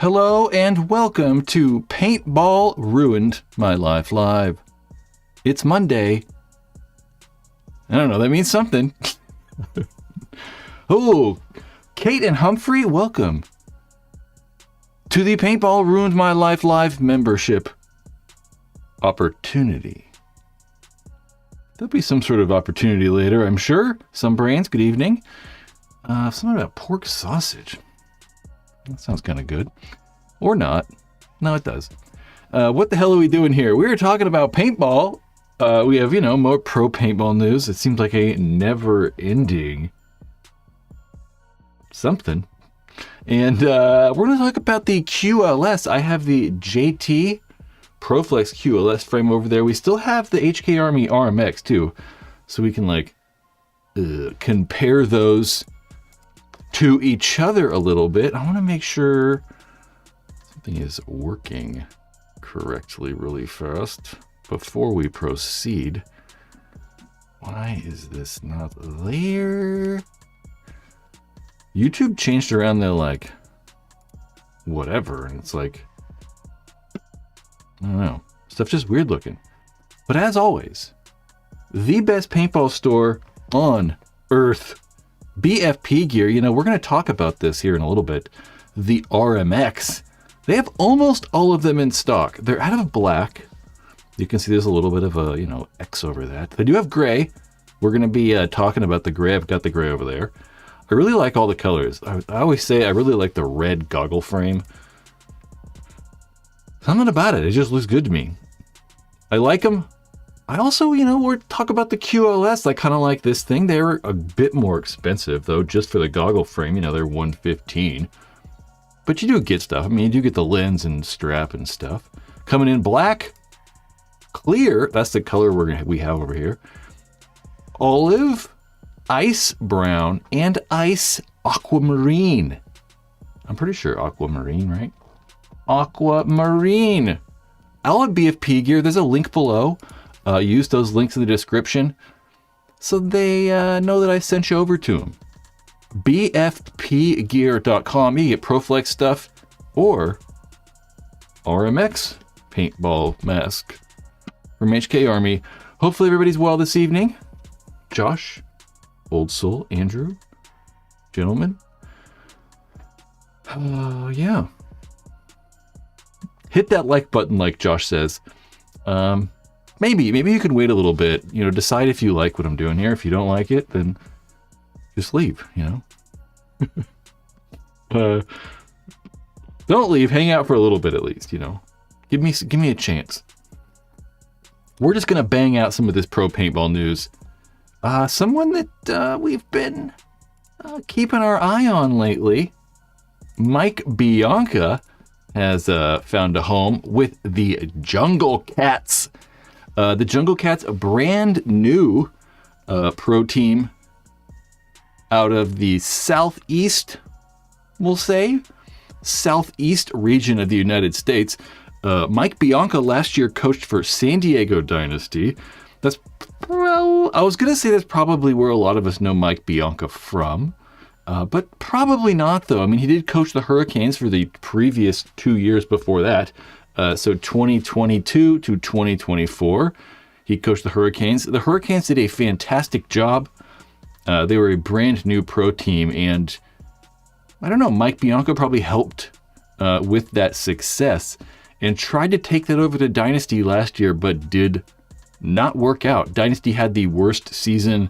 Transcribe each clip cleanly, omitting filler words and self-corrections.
Hello and welcome to Paintball Ruined My Life Live. It's Monday. I don't know, that means something. Oh, Kate and Humphrey, welcome to the Paintball Ruined My Life Live membership opportunity. There'll be some sort of opportunity later, I'm sure. Some brains, good evening. Something about pork sausage. That sounds kind of good. Or not. No, it does. What the hell are we doing here? We were talking about paintball. We have, more pro paintball news. It seems like a never-ending something. And we're going to talk about the QLS. I have the JT Prolex QLS frame over there. We still have the HK Army RMX too. So we can compare those to each other a little bit. I want to make sure something is working correctly really fast before we proceed. Why is this not there? YouTube changed around their whatever, and it's I don't know. Stuff's just weird looking. But as always, the best paintball store on earth. BFP gear, we're going to talk about this here in a little bit. The RMX. They have almost all of them in stock. They're out of black. You can see there's a little bit of a, X over that. They do have gray. We're going to be talking about the gray. I've got the gray over there. I really like all the colors. I always say I really like the red goggle frame. Something about it. It just looks good to me. I like them. I also, we're talk about the QLS. I kind of like this thing. They're a bit more expensive, though, just for the goggle frame. They're $115. But you do get stuff. I mean, you do get the lens and strap and stuff. Coming in black, clear. That's the color we have over here. Olive, ice brown, and ice aquamarine. I'm pretty sure aquamarine, right? Aquamarine. All at BFP gear. There's a link below. Use those links in the description so they know that I sent you over to them. BFPgear.com. You get Prolex stuff or RMX paintball mask from HK Army. Hopefully everybody's well this evening. Josh, Old Soul, Andrew, gentlemen. Yeah. Hit that like button like Josh says. Maybe you can wait a little bit, decide if you like what I'm doing here. If you don't like it, then just leave, Don't leave, hang out for a little bit at least, Give me a chance. We're just going to bang out some of this pro paintball news. Someone that we've been keeping our eye on lately, Mike Bianca, has found a home with the Jungle Cats. The Jungle Cats, a brand new pro team out of the southeast, we'll say, southeast region of the United States. Mike Bianca last year coached for San Diego Dynasty. I was going to say that's probably where a lot of us know Mike Bianca from, but probably not, though. I mean, he did coach the Hurricanes for the previous 2 years before that. So 2022 to 2024, he coached the Hurricanes. The Hurricanes did a fantastic job. They were a brand new pro team, and I don't know, Mike Bianca probably helped with that success and tried to take that over to Dynasty last year, but did not work out. Dynasty had the worst season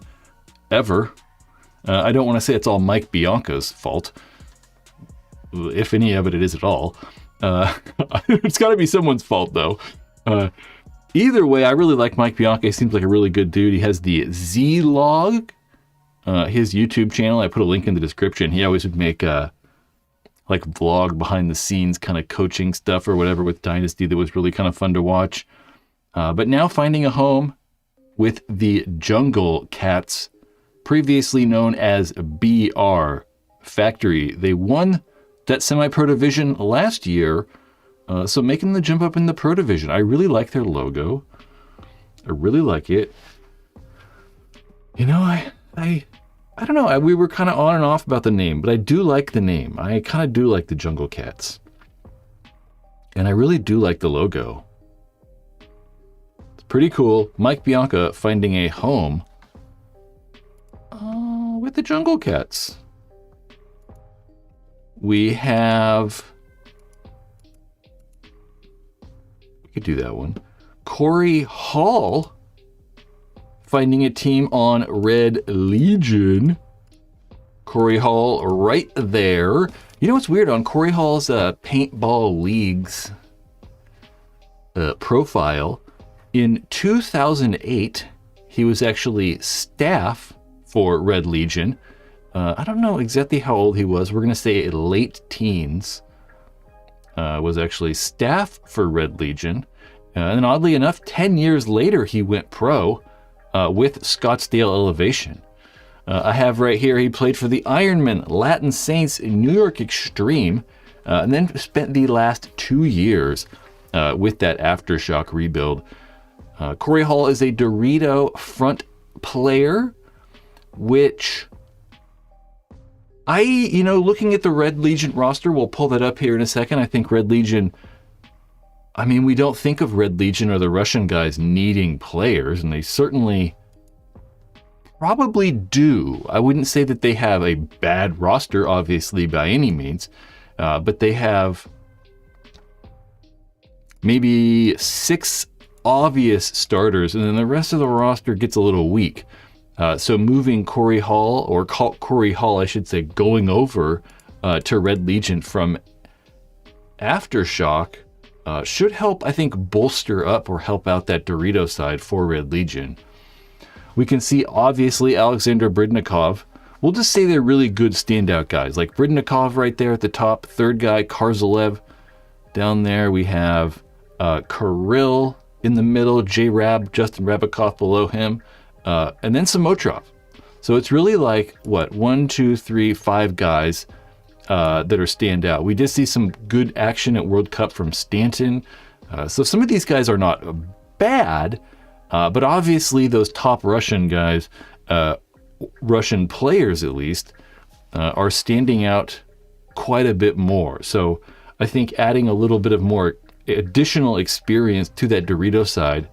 ever. I don't want to say it's all Mike Bianca's fault, if any of it is at all. It's got to be someone's fault, though. Either way, I really like Mike Bianca. He seems like a really good dude. He has the Z-Log, his YouTube channel. I put a link in the description. He always would make vlog behind the scenes kind of coaching stuff or whatever with Dynasty that was really kind of fun to watch. But now finding a home with the Jungle Cats, previously known as BR Factory. They won that semi-pro division last year, so making the jump up in the pro division. I really like their logo. I really like it. I don't know. We were kind of on and off about the name, but I do like the name. I kind of do like the Jungle Cats. And I really do like the logo. It's pretty cool. Mike Bianca finding a home with the Jungle Cats. We have... we could do that one. Corey Hall finding a team on Red Legion. Corey Hall right there. You know what's weird? On Corey Hall's Paintball Leagues profile, in 2008, he was actually staff for Red Legion. I don't know exactly how old he was. We're going to say late teens. Was actually staff for Red Legion. And oddly enough, 10 years later, he went pro with Scottsdale Elevation. I have right here, he played for the Ironman, Latin Saints, New York Extreme, and then spent the last 2 years with that Aftershock rebuild. Corey Hall is a Dorito front player, which looking at the Red Legion roster, we'll pull that up here in a second. I think Red Legion, we don't think of Red Legion or the Russian guys needing players, and they certainly probably do. I wouldn't say that they have a bad roster, obviously, by any means, but they have maybe 6 obvious starters, and then the rest of the roster gets a little weak. So moving Corey Hall, I should say, going over to Red Legion from Aftershock should help, I think, bolster up or help out that Dorito side for Red Legion. We can see, obviously, Alexander Bridnikov. We'll just say they're really good standout guys. Like Bridnikov right there at the top. Third guy, Karzalev. Down there we have Kirill in the middle. J-Rab, Justin Rabikov below him. And then Samotrov. So it's really like, 1, 2, 3, 5 guys that are standout. We did see some good action at World Cup from Stanton. So some of these guys are not bad. But obviously those top Russian guys, Russian players at least, are standing out quite a bit more. So I think adding a little bit of more additional experience to that Dorito side,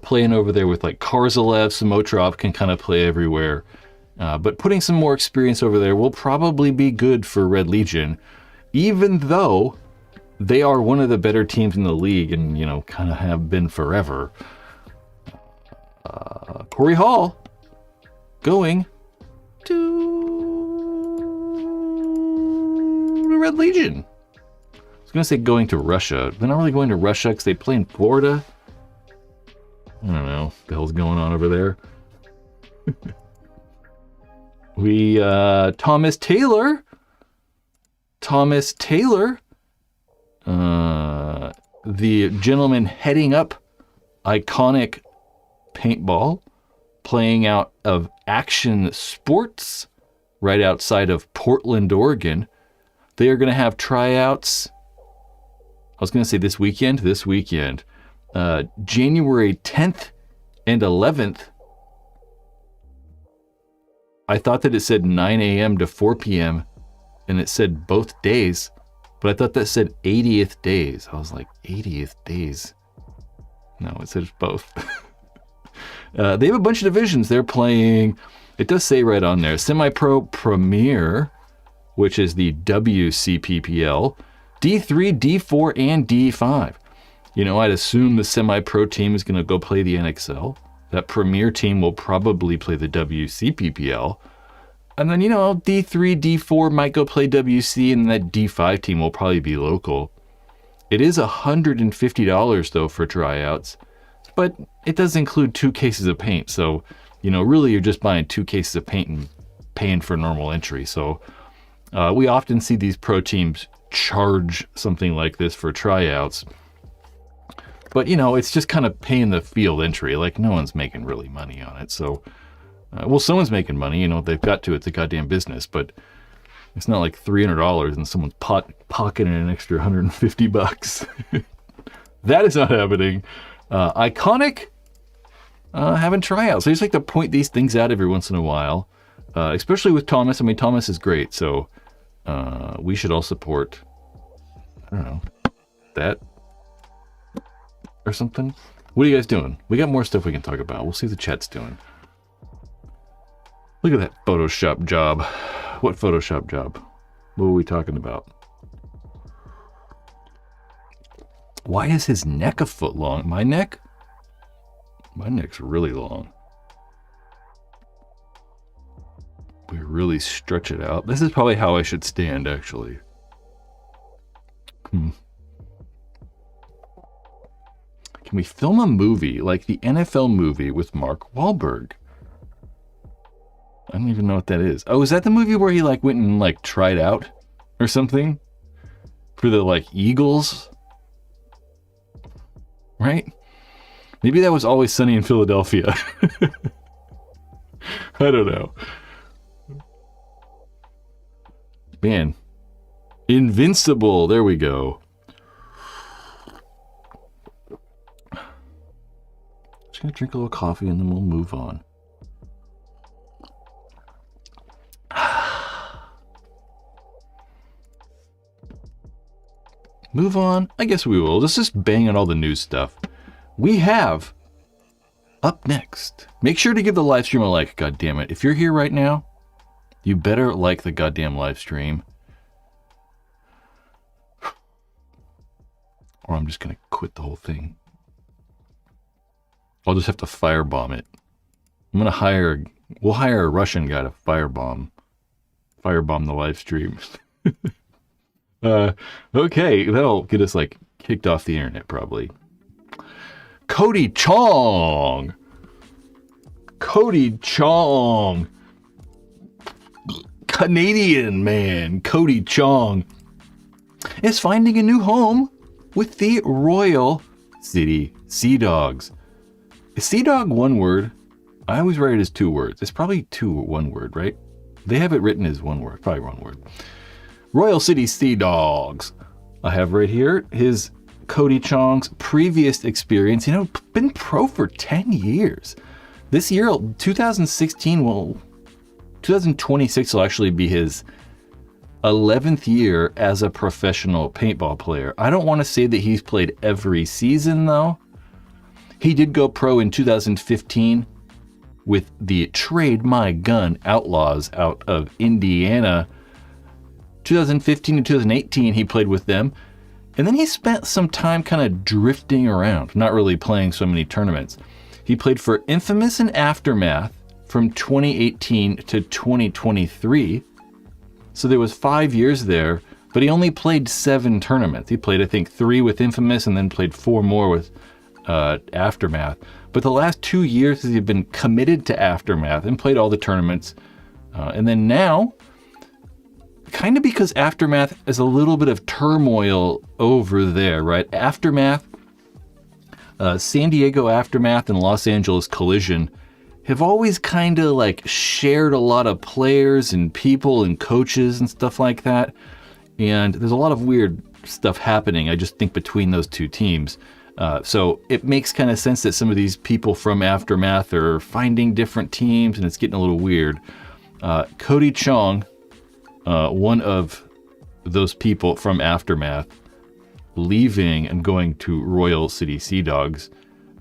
playing over there with like Karzalev, Samotrov can kind of play everywhere. But putting some more experience over there will probably be good for Red Legion, even though they are one of the better teams in the league and, kind of have been forever. Corey Hall going to Red Legion. I was going to say going to Russia. They're not really going to Russia because they play in Florida. I don't know what the hell's going on over there. Thomas Taylor, the gentleman heading up Iconic Paintball, playing out of Action Sports right outside of Portland, Oregon. They are going to have tryouts. I was going to say this weekend, January 10th and 11th. I thought that it said 9 a.m. to 4 p.m. and it said both days, but I thought that said 80th days. I was like, 80th days? No, it says both. They have a bunch of divisions. They're playing, it does say right on there, Semi-Pro Premier, which is the WCPPL, D3, D4, and D5. I'd assume the Semi-Pro team is going to go play the NXL. That Premier team will probably play the WCPPL. And then, D3, D4 might go play WC, and that D5 team will probably be local. It is $150, though, for tryouts. But it does include 2 cases of paint. So, really you're just buying 2 cases of paint and paying for normal entry. So we often see these pro teams charge something like this for tryouts. But, it's just kind of paying the field entry. Like, no one's making really money on it. So, someone's making money. They've got to. It's a goddamn business. But it's not like $300 and someone's pocketing an extra $150. That is not happening. Iconic having tryouts. I just like to point these things out every once in a while. Especially with Thomas. Thomas is great. So we should all support, that or something. What are you guys doing? We got more stuff we can talk about. We'll see what the chat's doing. Look at that Photoshop job. What Photoshop job? What were we talking about? Why is his neck a foot long? My neck? My neck's really long. We really stretch it out. This is probably how I should stand, actually. Can we film a movie like the NFL movie with Mark Wahlberg? I don't even know what that is. Oh, is that the movie where he like went and like tried out or something for the like Eagles? Right? Maybe that was Always Sunny in Philadelphia. I don't know. Man. Invincible. There we go. Just gonna drink a little coffee and then we'll move on. Move on? I guess we will. Let's just bang on all the news stuff. We have up next. Make sure to give the live stream a like, goddammit. If you're here right now, you better like the goddamn live stream. Or I'm just gonna quit the whole thing. I'll just have to firebomb it. I'm gonna we'll hire a Russian guy to firebomb the live stream. Okay, that'll get us like kicked off the internet probably. Cody Chong. Cody Chong. Canadian man, Cody Chong, is finding a new home with the Royal City Sea Dogs. Is Sea Dog one word? I always write it as two words. It's probably one word, right? They have it written as one word, probably one word. Royal City Sea Dogs. I have right here his Cody Chong's previous experience. You know, been pro for 10 years. This year, 2026 will actually be his 11th year as a professional paintball player. I don't want to say that he's played every season, though. He did go pro in 2015 with the Trade My Gun Outlaws out of Indiana. 2015 and 2018, he played with them. And then he spent some time kind of drifting around, not really playing so many tournaments. He played for Infamous and Aftermath from 2018 to 2023. So there was 5 years there, but he only played 7 tournaments. He played, I think, 3 with Infamous and then played 4 more with Aftermath. But the last 2 years he's been committed to Aftermath and played all the tournaments. And then now, kind of because Aftermath is a little bit of turmoil over there, right? Aftermath, San Diego Aftermath and Los Angeles Collision have always kind of like shared a lot of players and people and coaches and stuff like that. And there's a lot of weird stuff happening, I just think, between those two teams. So it makes kind of sense that some of these people from Aftermath are finding different teams and it's getting a little weird. Cody Chong, one of those people from Aftermath, leaving and going to Royal City Sea Dogs.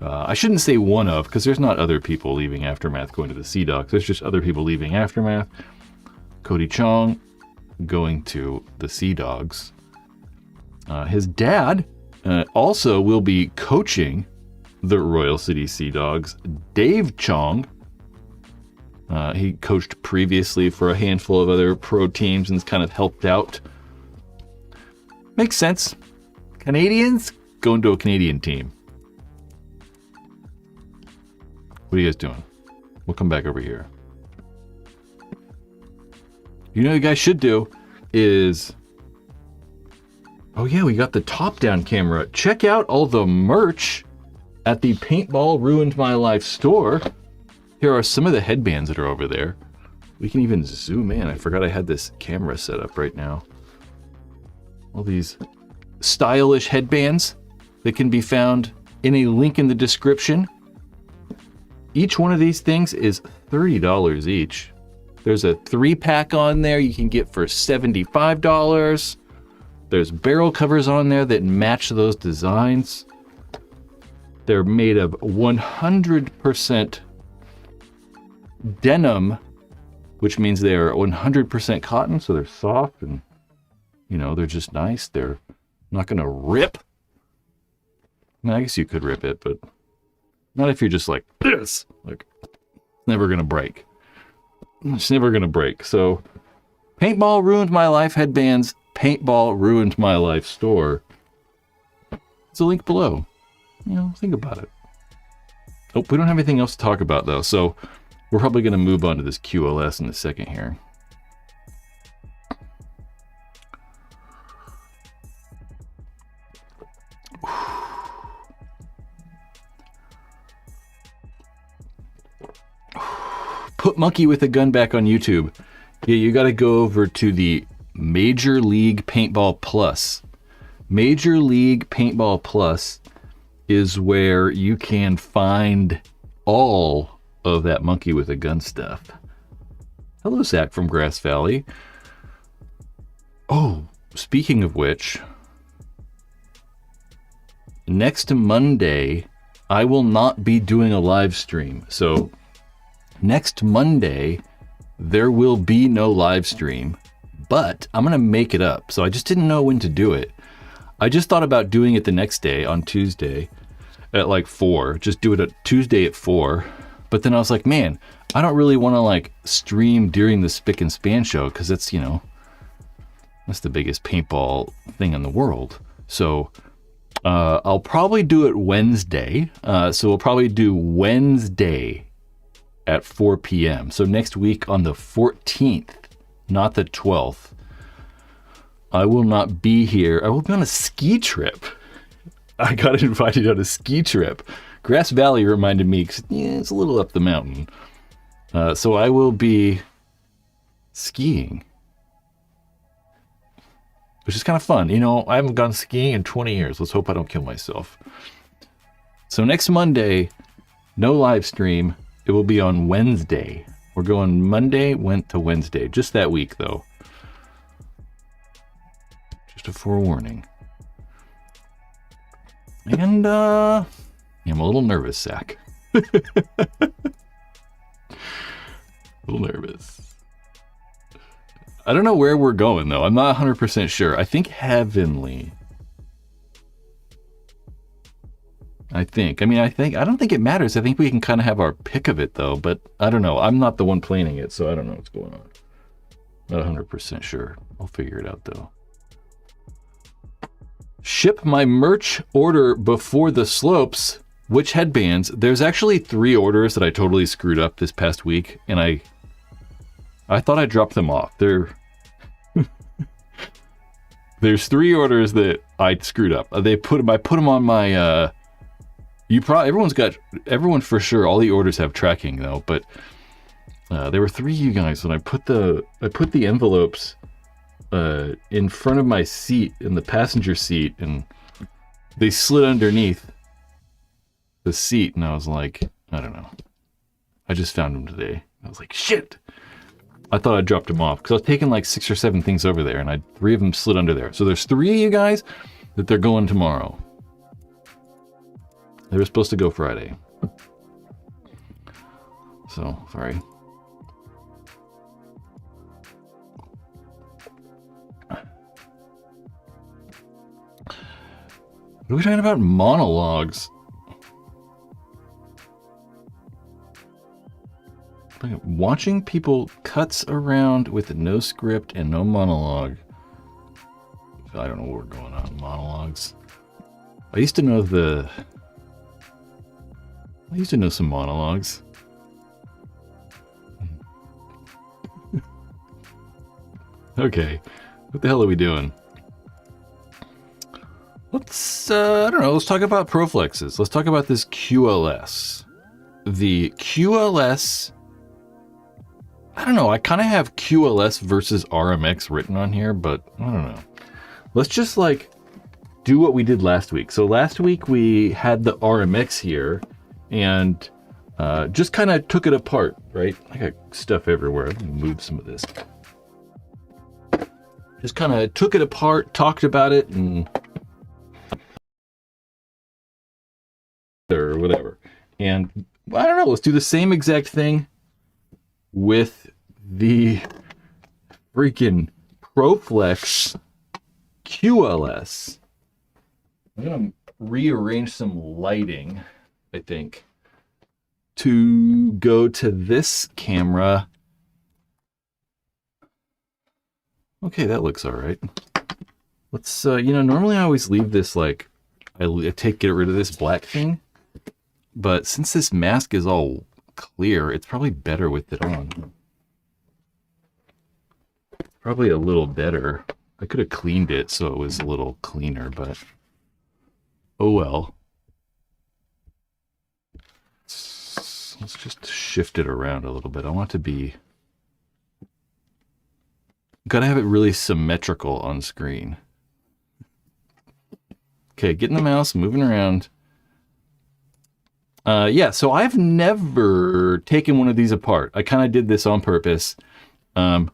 I shouldn't say one of, because there's not other people leaving Aftermath going to the Sea Dogs. There's just other people leaving Aftermath. Cody Chong going to the Sea Dogs. His dad also will be coaching the Royal City Sea Dogs. Dave Chong. He coached previously for a handful of other pro teams and kind of helped out. Makes sense. Canadians going to a Canadian team. What are you guys doing? We'll come back over here. You know what you guys should do is... Oh yeah, we got the top-down camera. Check out all the merch at the Paintball Ruined My Life store. Here are some of the headbands that are over there. We can even zoom in. I forgot I had this camera set up right now. All these stylish headbands that can be found in a link in the description. Each one of these things is $30 each. There's a 3-pack on there you can get for $75. There's barrel covers on there that match those designs. They're made of 100% denim, which means they're 100% cotton, so they're soft and, you know, they're just nice. They're not going to rip. I mean, I guess you could rip it, but not if you're just like this. Like, it's never going to break. It's never going to break. So, Paintball ruined my life headbands. Paintball ruined my life store. There's a link below. You know, think about it. Oh, we don't have anything else to talk about, though, so we're probably going to move on to this QLS in a second here. Put Monkey with a Gun back on YouTube. Yeah, you got to go over to the Major League Paintball Plus. Major League Paintball Plus is where you can find all of that Monkey with a Gun stuff. Hello, Zach from Grass Valley. Oh, speaking of which, next Monday, I will not be doing a live stream. So next Monday, there will be no live stream, but I'm going to make it up. So I just didn't know when to do it. I just thought about doing it the next day on Tuesday at like 4. Just do it at Tuesday at 4. But then I was like, man, I don't really want to like stream during the Spick and Span show because it's, you know, that's the biggest paintball thing in the world. So I'll probably do it Wednesday. So we'll probably do Wednesday at 4 p.m. So next week on the 14th, not the 12th, I will not be here. I will be on a ski trip. I got invited on a ski trip. Grass Valley reminded me, cause, yeah, it's a little up the mountain. So I will be skiing, which is kind of fun. You know, I haven't gone skiing in 20 years. Let's hope I don't kill myself. So next Monday, no live stream. It will be on Wednesday. We're going Monday, went to Wednesday. Just that week, though. Just a forewarning. And, I'm a little nervous, Zach. A little nervous. I don't know where we're going, though. I'm not 100% sure. I think Heavenly. I don't think it matters. I think we can kind of have our pick of it, though. But I don't know. I'm not the one planning it, so I don't know what's going on. Not 100% sure. I'll figure it out, though. Ship my merch order before the slopes. Which headbands? There's actually 3 orders that I totally screwed up this past week, and I thought I dropped them off. There's 3 orders that I screwed up. I put them on my. Everyone for sure. All the orders have tracking though, but there were 3 you guys when I put the envelopes in front of my seat in the passenger seat, and they slid underneath the seat, and I was like, I don't know. I just found them today. I was like, shit. I thought I dropped them off because I was taking like 6 or 7 things over there, and 3 of them slid under there. So there's 3 of you guys that they're going tomorrow. They were supposed to go Friday. So, sorry. What are we talking about? Monologues. Watching people cuts around with no script and no monologue. I don't know what we're going on. Monologues. I used to know some monologues. Okay. What the hell are we doing? Let's, I don't know, let's talk about Proflexes. Let's talk about this QLS. The QLS, I don't know, I kind of have QLS versus RMX written on here, but I don't know. Let's just like do what we did last week. So last week we had the RMX here and just kind of took it apart, right? I got stuff everywhere. Let me move some of this. Just kind of took it apart, talked about it, and or whatever. And I don't know, let's do the same exact thing with the freaking Prolex QLS. I'm gonna rearrange some lighting, I think, to go to this camera. Okay, that looks all right. Let's, normally I always leave this like, get rid of this black thing. But since this mask is all clear, it's probably better with it on. Probably a little better. I could have cleaned it so it was a little cleaner, but oh well. Let's just shift it around a little bit. I want it to be... Gotta have it really symmetrical on screen. Okay, getting the mouse, moving around. Yeah, so I've never taken one of these apart. I kind of did this on purpose. I'd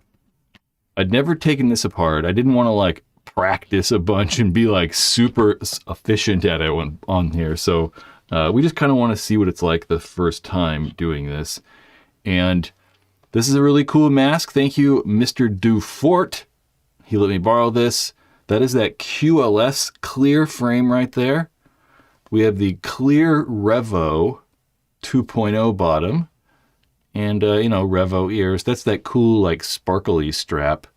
never taken this apart. I didn't want to like practice a bunch and be like super efficient at it on here. So we just kind of want to see what it's like the first time doing this. And this is a really cool mask. Thank you, Mr. Dufort. He let me borrow this. That is that QLS clear frame right there. We have the clear Revo 2.0 bottom. And, Revo ears. That's that cool, like, sparkly strap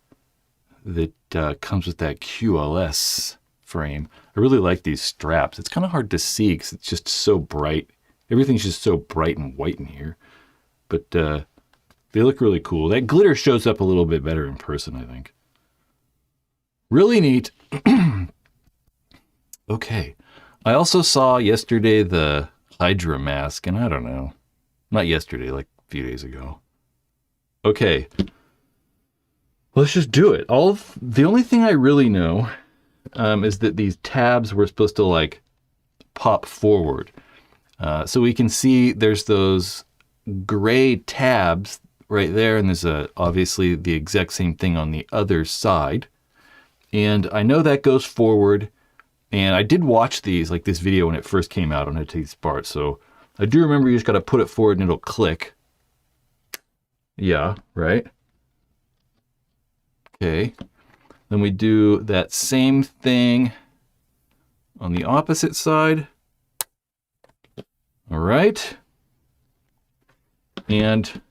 that comes with that QLS frame. I really like these straps. It's kind of hard to see because it's just so bright. Everything's just so bright and white in here. But they look really cool. That glitter shows up a little bit better in person, I think. Really neat. Okay. I also saw yesterday the Hydra mask, and I don't know. Not yesterday, like few days ago. Okay, let's just do it. The only thing I really know is that these tabs were supposed to like pop forward. So we can see there's those gray tabs right there, and there's obviously the exact same thing on the other side. And I know that goes forward, and I did watch these, like this video when it first came out on how to take these apart. So I do remember you just got to put it forward and it'll click. Yeah, right. Okay. Then we do that same thing on the opposite side. All right. And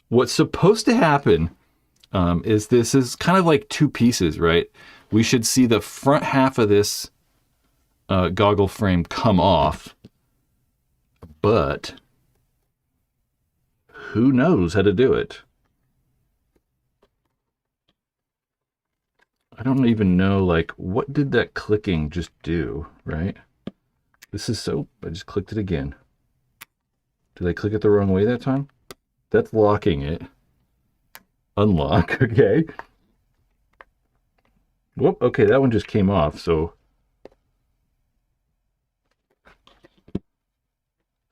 what's supposed to happen is this is kind of like two pieces, right? We should see the front half of this goggle frame come off, but who knows how to do it? I don't even know, like, what did that clicking just do, right? This is so... I just clicked it again. Did I click it the wrong way that time? That's locking it. Unlock, okay. Whoop, okay, that one just came off, so...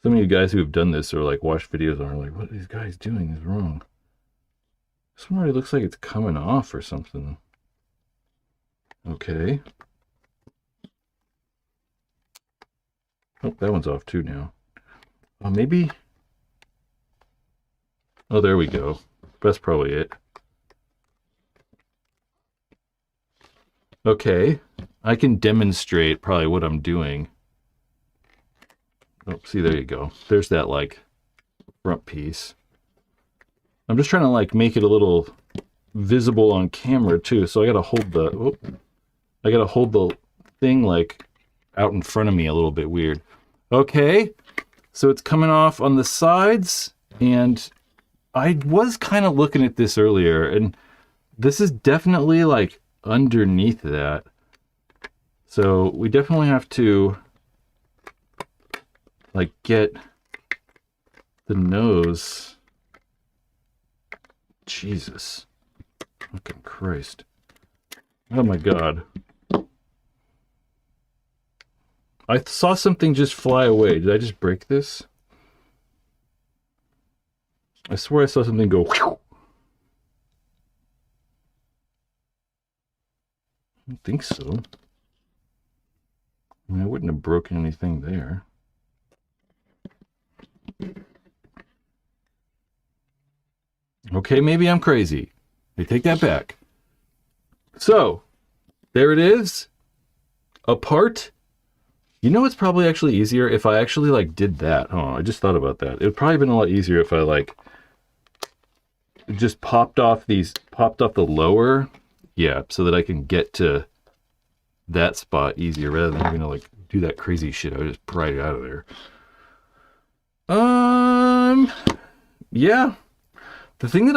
Some of you guys who have done this or like watched videos are like, what are these guys doing is wrong. This one already looks like it's coming off or something. Okay. Oh, that one's off too now. Oh, maybe. Oh, there we go. That's probably it. Okay. I can demonstrate probably what I'm doing. Oh, see, there you go. There's that, like, front piece. I'm just trying to, like, make it a little visible on camera, too. So I gotta hold the thing, like, out in front of me a little bit weird. Okay. So it's coming off on the sides, and I was kind of looking at this earlier, and this is definitely, like, underneath that. So we definitely have to... like get the nose. Jesus. Fucking Christ. Oh my God. I saw something just fly away. Did I just break this? I swear I saw something go. I don't think so. I mean, I wouldn't have broken anything there. Okay, maybe I'm crazy. I take that back. So, there it is. Apart. You know, it's probably actually easier if I actually like did that. Oh, I just thought about that. It would probably been a lot easier if I like just popped off the lower, yeah, so that I can get to that spot easier rather than having to like do that crazy shit. I would just pry it out of there. Yeah. The thing that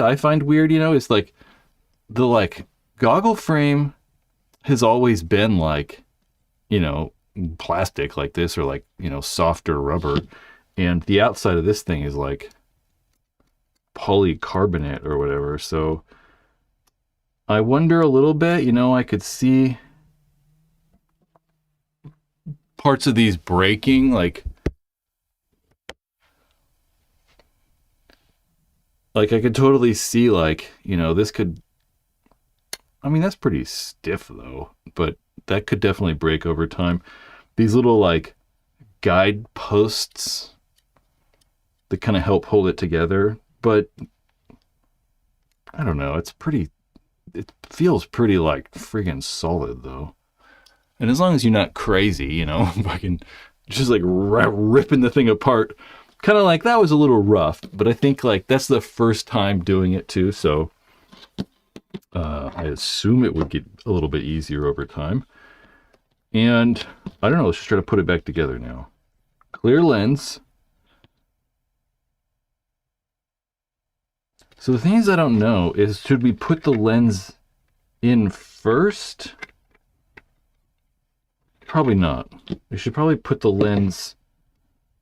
I find weird, you know, is like the like goggle frame has always been like, you know, plastic like this or like, you know, softer rubber, and the outside of this thing is like polycarbonate or whatever. So I wonder a little bit, you know, I could see parts of these breaking, like I could totally see like, you know, this could, I mean, that's pretty stiff though, but that could definitely break over time. These little like guide posts that kind of help hold it together, but I don't know, it feels pretty like friggin' solid though. And as long as you're not crazy, you know, fucking just like ripping the thing apart, kind of like that was a little rough, but I think like that's the first time doing it too, so I assume it would get a little bit easier over time. And I don't know, let's just try to put it back together now. Clear lens. So the thing is, I don't know, is should we put the lens in first? Probably not. We should probably put the lens,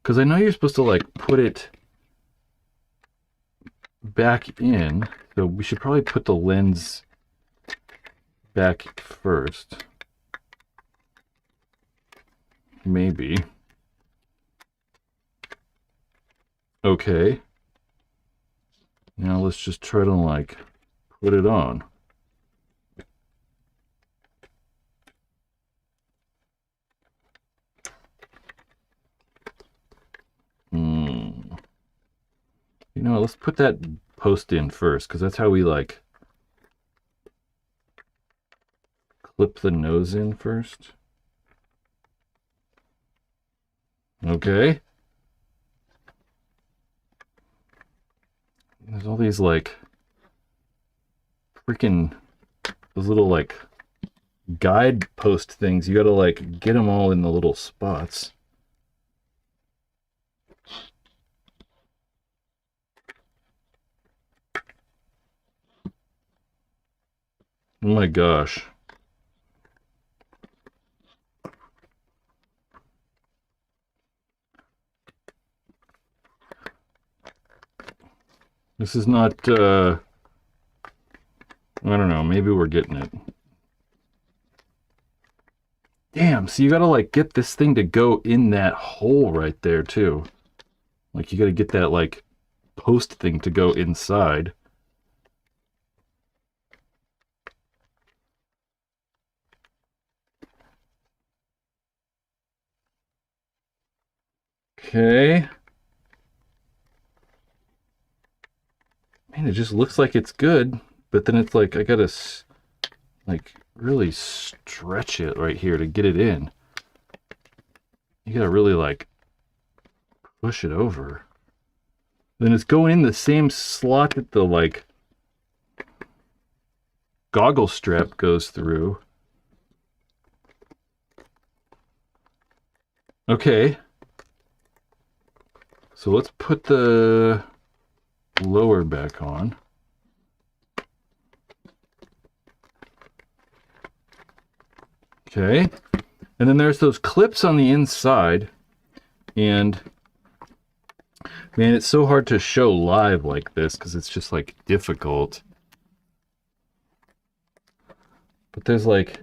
because I know you're supposed to like put it back in, so we should probably put the lens back first. Maybe. Okay. Now let's just try to like put it on. You know, let's put that post in first, because that's how we like clip the nose in first. Okay. There's all these like freaking those little like guide post things. You gotta like get them all in the little spots. Oh my gosh. This is not, I don't know, maybe we're getting it. Damn, so you gotta like get this thing to go in that hole right there too. Like you gotta get that like post thing to go inside. Okay. Man, it just looks like it's good, but then it's like I gotta like really stretch it right here to get it in. You gotta really like push it over. Then it's going in the same slot that the like goggle strap goes through. Okay. So let's put the lower back on. Okay. And then there's those clips on the inside. And man, it's so hard to show live like this because it's just like difficult. But there's like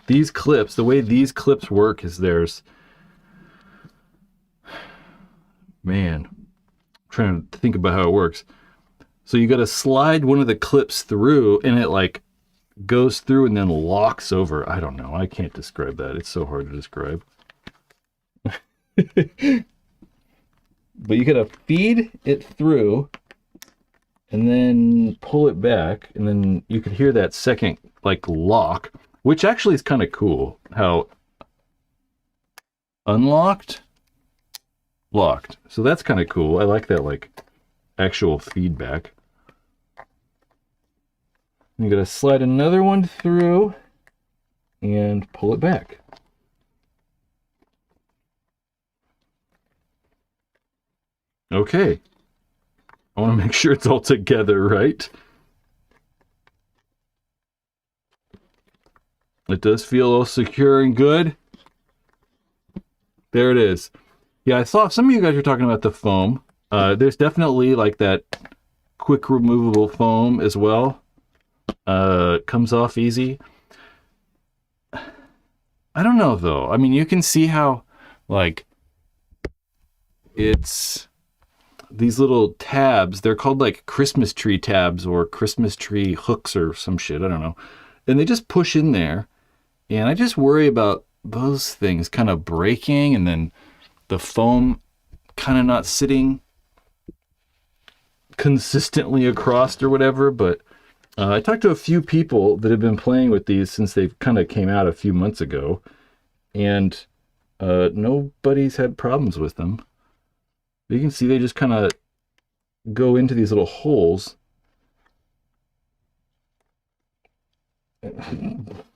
these clips, the way these clips work is there's, man, I'm trying to think about how it works. So you got to slide one of the clips through, and it like goes through and then locks over. I don't know. I can't describe that. It's so hard to describe. But you got to feed it through and then pull it back, and then you can hear that second like lock, which actually is kind of cool. How unlocked, locked. So that's kind of cool. I like that like actual feedback. You got to slide another one through and pull it back. Okay. I want to make sure it's all together, right? It does feel all secure and good. There it is. Yeah, I saw some of you guys were talking about the foam. There's definitely like that quick removable foam as well. Comes off easy. I don't know though. I mean, you can see how like it's these little tabs. They're called like Christmas tree tabs or Christmas tree hooks or some shit. I don't know. And they just push in there. And I just worry about those things kind of breaking and then the foam kind of not sitting consistently across or whatever. But I talked to a few people that have been playing with these since they kind of came out a few months ago, and nobody's had problems with them. You can see they just kind of go into these little holes.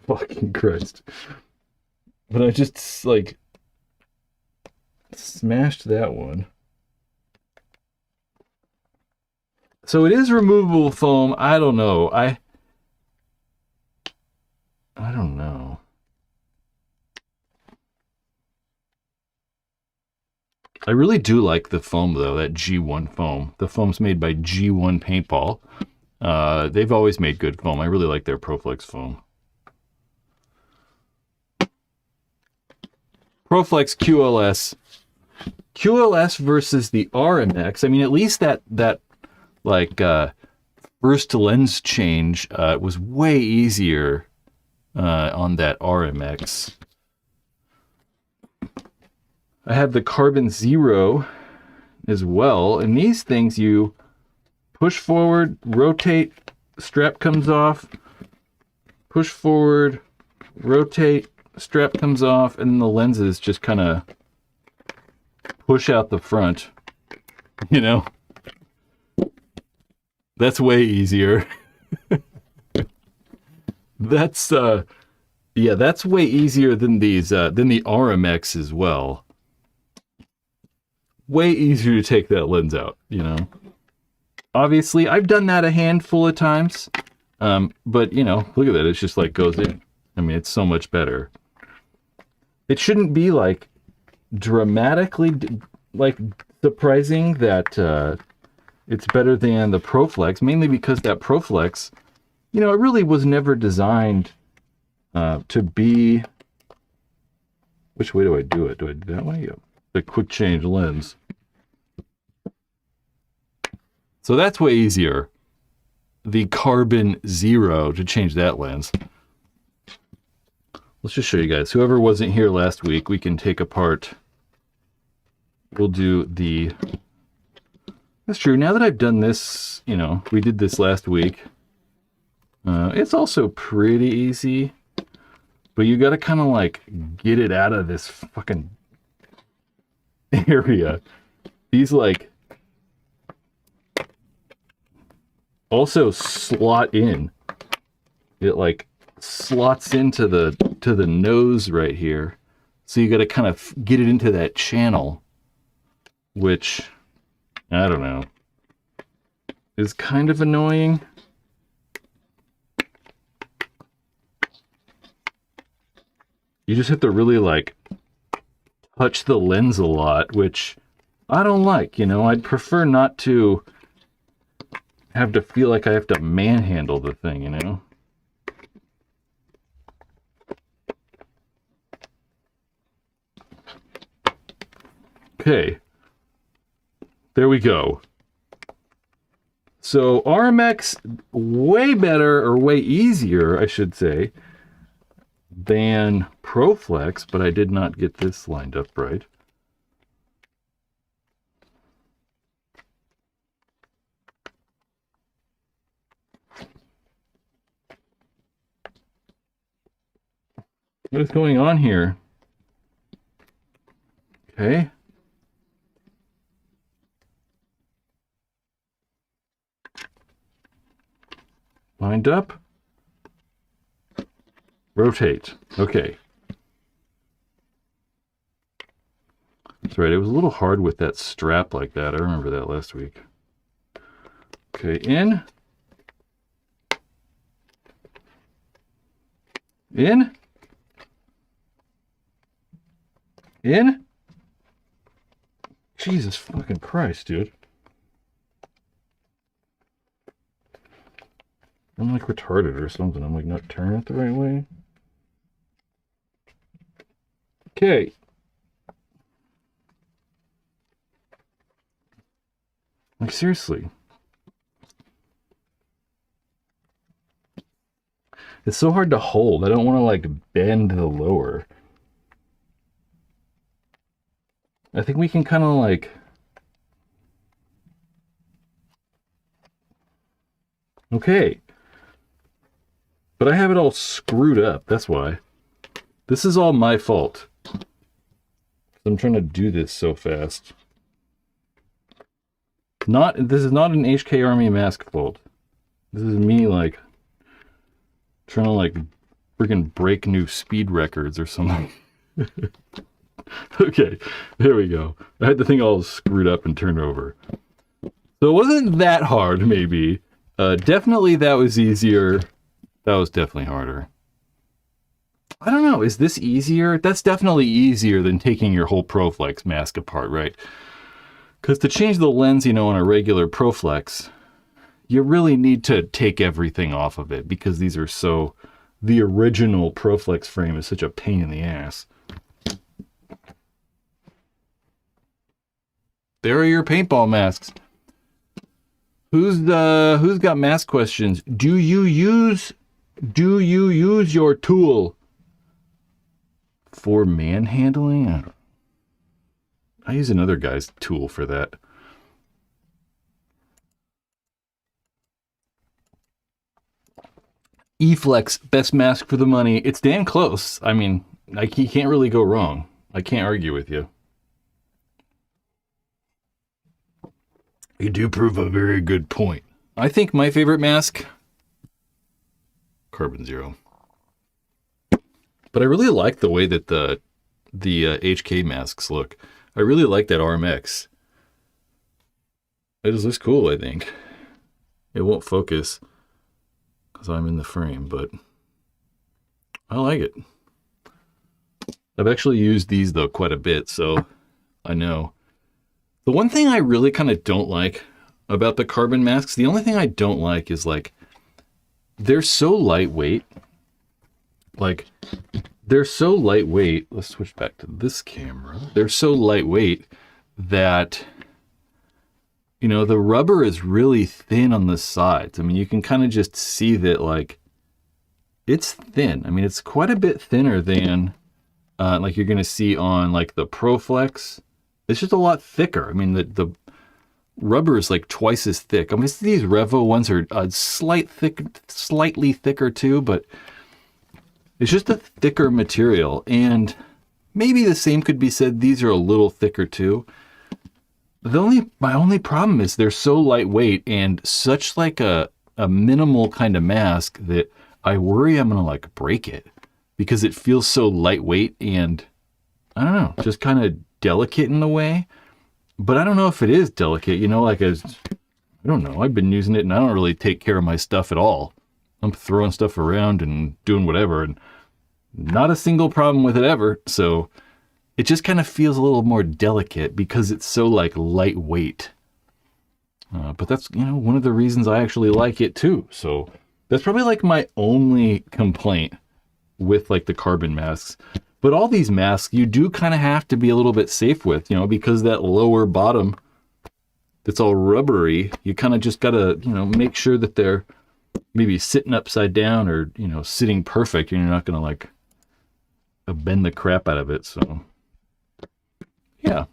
Fucking Christ. But I just like smashed that one. So it is removable foam. I don't know. I don't know. I really do like the foam though, that G1 foam. The foam's made by G1 Paintball. They've always made good foam. I really like their Prolex foam. Prolex QLS. QLS versus the RMX. I mean, at least that like first lens change was way easier on that RMX. I have the Carbon Zero as well, and these things you push forward, rotate, strap comes off, push forward, rotate, strap comes off, and the lenses just kind of push out the front, you know? That's way easier. That's yeah, that's way easier than these than the RMX as well. Way easier to take that lens out, you know. Obviously, I've done that a handful of times. But you know, look at that, it's just like goes in. I mean, it's so much better. It shouldn't be like dramatically like surprising that it's better than the Prolex, mainly because that Prolex, you know, it really was never designed to be... Which way do I do it? Do I do that way? Yep. The quick change lens. So that's way easier. The Carbon Zero to change that lens. Let's just show you guys. Whoever wasn't here last week, we can take apart. We'll do the... That's true. Now that I've done this, you know, we did this last week. It's also pretty easy. But you got to kind of like get it out of this fucking area. These like also slot in. It like slots into the nose right here. So you got to kind of get it into that channel, which I don't know, is kind of annoying. You just have to really like touch the lens a lot, which I don't like, you know. I'd prefer not to have to feel like I have to manhandle the thing, you know. Okay. There we go. So RMX, way better, or way easier, I should say, than Prolex, but I did not get this lined up right. What is going on here? Okay. Lined up. Rotate. Okay. That's right. It was a little hard with that strap like that. I remember that last week. Okay, in. In. In. Jesus fucking Christ, dude. I'm like retarded or something. I'm like not turning it the right way. Okay. Like seriously. It's so hard to hold. I don't want to like bend the lower. I think we can kind of like... Okay. But I have it all screwed up. That's why. This is all my fault. I'm trying to do this so fast. This is not an HK Army mask fault. This is me like trying to like freaking break new speed records or something. Okay, there we go. I had the thing all screwed up and turned over. So it wasn't that hard, maybe. Definitely that was easier. That was definitely harder. I don't know, is this easier? That's definitely easier than taking your whole Prolex mask apart, right? Because to change the lens, you know, on a regular Prolex, you really need to take everything off of it because these are so... The original Prolex frame is such a pain in the ass. There are your paintball masks. Who's got mask questions? Do you use your tool for manhandling? I use another guy's tool for that. E-Flex, best mask for the money. It's damn close. I mean, you can't really go wrong. I can't argue with you. You do prove a very good point. I think my favorite mask, Carbon Zero. But I really like the way that the HK masks look. I really like that RMX. It just looks cool, I think. It won't focus because I'm in the frame, but I like it. I've actually used these, though, quite a bit, so I know. The one thing I really kind of don't like about the carbon masks, the only thing I don't like is, like, they're so lightweight. Like, they're so lightweight. Let's switch back to this camera. They're so lightweight that, you know, the rubber is really thin on the sides. I mean, you can kind of just see that, like, it's thin. I mean, it's quite a bit thinner than, like, you're going to see on, like, the Prolex. It's just a lot thicker. I mean, the rubber is, like, twice as thick. I mean, these Revo ones are slightly thicker, too, but it's just a thicker material. And maybe the same could be said, these are a little thicker, too. My only problem is they're so lightweight and such like a minimal kind of mask that I worry I'm gonna like break it because it feels so lightweight and I don't know, just kind of delicate in a way. But I don't know if it is delicate, you know, like I don't know. I've been using it and I don't really take care of my stuff at all. I'm throwing stuff around and doing whatever and not a single problem with it ever. So it just kind of feels a little more delicate because it's so like lightweight. But that's, you know, one of the reasons I actually like it too. So that's probably like my only complaint with like the carbon masks. But all these masks, you do kind of have to be a little bit safe with, you know, because that lower bottom that's all rubbery, you kind of just gotta, you know, make sure that they're maybe sitting upside down or, you know, sitting perfect, and you're not gonna like bend the crap out of it. So yeah,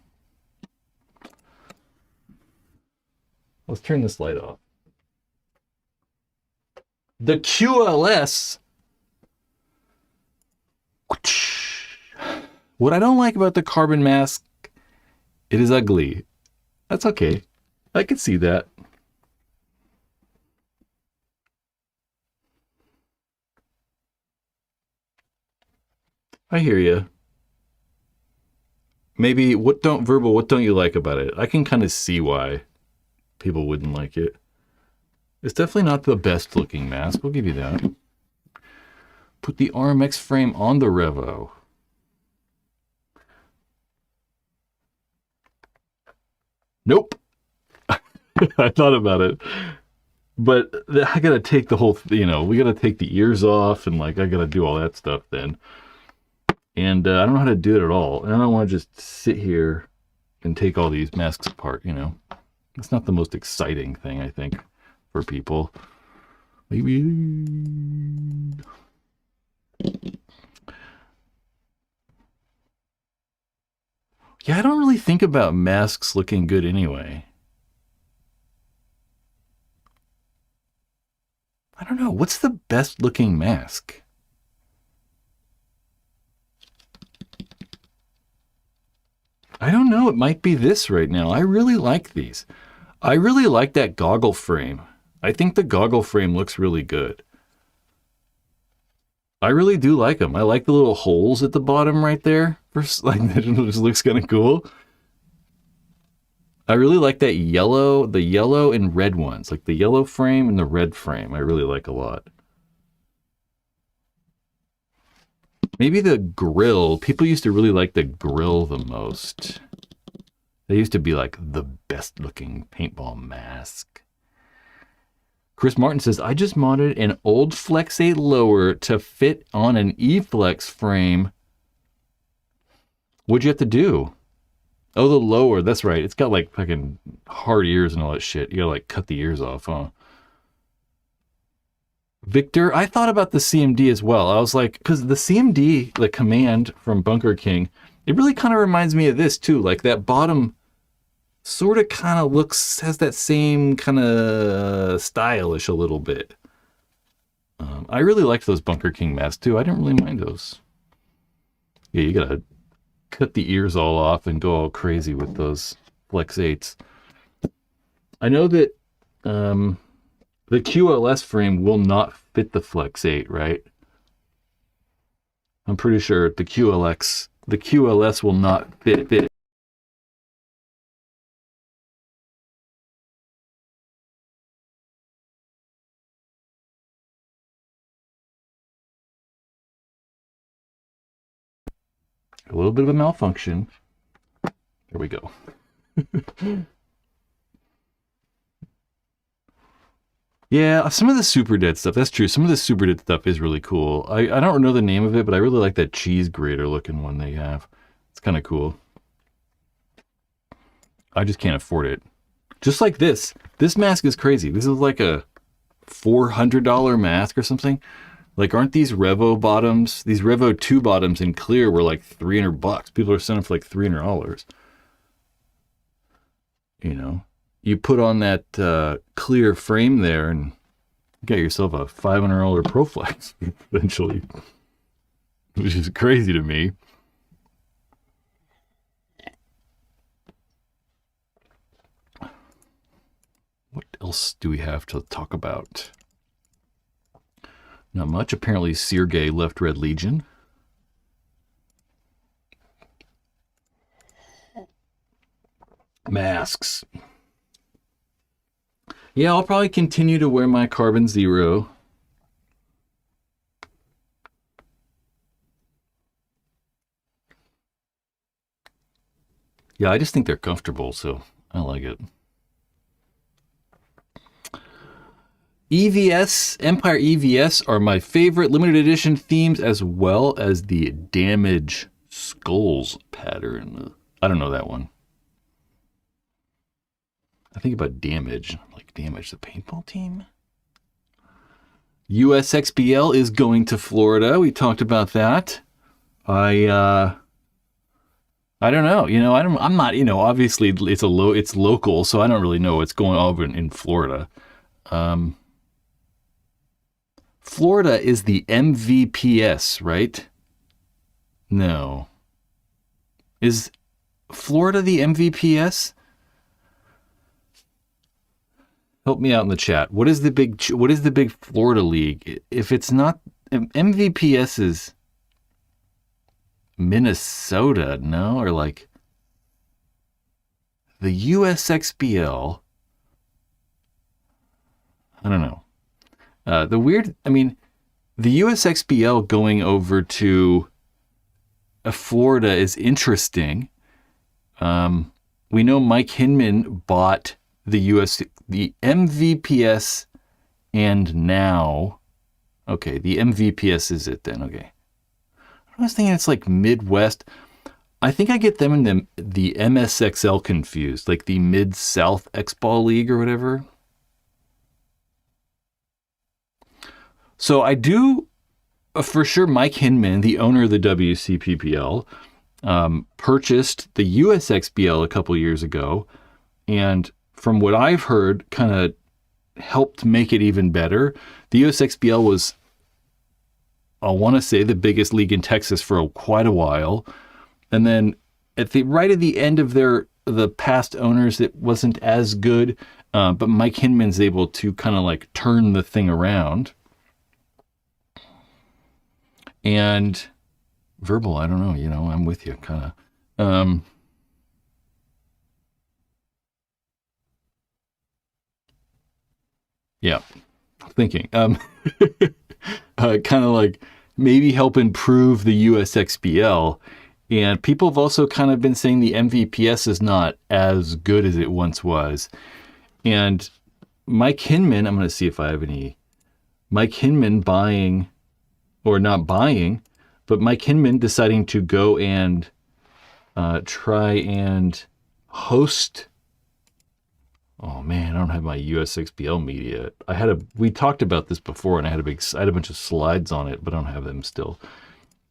let's turn this light off. The QLS. What I don't like about the carbon mask, it is ugly. That's okay. I can see that. I hear you. Maybe what don't you like about it? I can kind of see why people wouldn't like it. It's definitely not the best looking mask. We'll give you that. Put the RMX frame on the Revo. Nope. I thought about it, but I gotta take the whole, you know, we gotta take the ears off, and like I gotta do all that stuff then. And I don't know how to do it at all. And I don't want to just sit here and take all these masks apart, you know. It's not the most exciting thing, I think, for people. Maybe. Yeah, I don't really think about masks looking good anyway. I don't know. What's the best looking mask? I don't know. It might be this right now. I really like these. I really like that goggle frame. I think the goggle frame looks really good. I really do like them. I like the little holes at the bottom right there. Like, it just looks kind of cool. I really like that yellow, the yellow and red ones. Like the yellow frame and the red frame. I really like a lot. Maybe the grill. People used to really like the grill the most. They used to be like the best looking paintball mask. Chris Martin says, I just modded an old Flex 8 lower to fit on an E-Flex frame. What'd you have to do? Oh, the lower. That's right. It's got like fucking hard ears and all that shit. You gotta like cut the ears off, huh? Victor, I thought about the CMD as well. I was like, because the CMD, the command from Bunker King, it really kind of reminds me of this too. Like that bottom sort of kind of looks, has that same kind of stylish a little bit. I really liked those Bunker King masks too. I didn't really mind those. Yeah, you gotta cut the ears all off and go all crazy with those Flex 8s. I know that the QLS frame will not fit the Flex 8, right? I'm pretty sure the QLS will not fit. A little bit of a malfunction. There we go. Yeah, some of the Super Dead stuff, that's true. Some of the Super Dead stuff is really cool. I don't know the name of it, but I really like that cheese grater looking one they have. It's kind of cool. I just can't afford it. Just like this. This mask is crazy. This is like a $400 mask or something. Like, aren't these Revo bottoms, these Revo 2 bottoms in clear were like $300. People are selling for like $300. You know? You put on that clear frame there and get yourself a $500 Prolex eventually, which is crazy to me. What else do we have to talk about? Not much. Apparently, Sergey left Red Legion. Masks. Yeah, I'll probably continue to wear my Carbon Zero. Yeah, I just think they're comfortable, so I like it. EVS, Empire EVS are my favorite limited edition themes, as well as the Damage Skulls pattern. I don't know that one. I think about Damage. I'm like, Damage, the paintball team? USXBL is going to Florida. We talked about that. I don't know. I'm not, obviously it's local, so I don't really know what's going on in Florida. Florida is the MVPS, right? No. Is Florida the MVPS? Help me out in the chat. What is the big Florida league? If it's not MVPS is Minnesota, no? Or like the USXBL. I don't know. The USXBL going over to Florida is interesting. We know Mike Hinman bought the MVPS, and now, okay, the MVPS is it then, okay. I was thinking it's like Midwest. I think I get them in the MSXL confused, like the Mid-South X-Ball League or whatever. So I do, for sure, Mike Hinman, the owner of the WCPPL, purchased the USXBL a couple years ago, and from what I've heard, kind of helped make it even better. The USXBL was, I want to say, the biggest league in Texas for quite a while, and then right at the end of the past owners, it wasn't as good, but Mike Hinman's able to kind of like turn the thing around. And Verbal, I don't know, I'm with you, kind of. Yeah, thinking. Kind of like maybe help improve the USXBL. And people have also kind of been saying the MVPS is not as good as it once was. And Mike Hinman, I'm going to see if I have any. Mike Hinman buying, or not buying, but Mike Hinman deciding to go and try and host. Oh man, I don't have my USXBL media. We talked about this before, and I had a bunch of slides on it, but I don't have them still.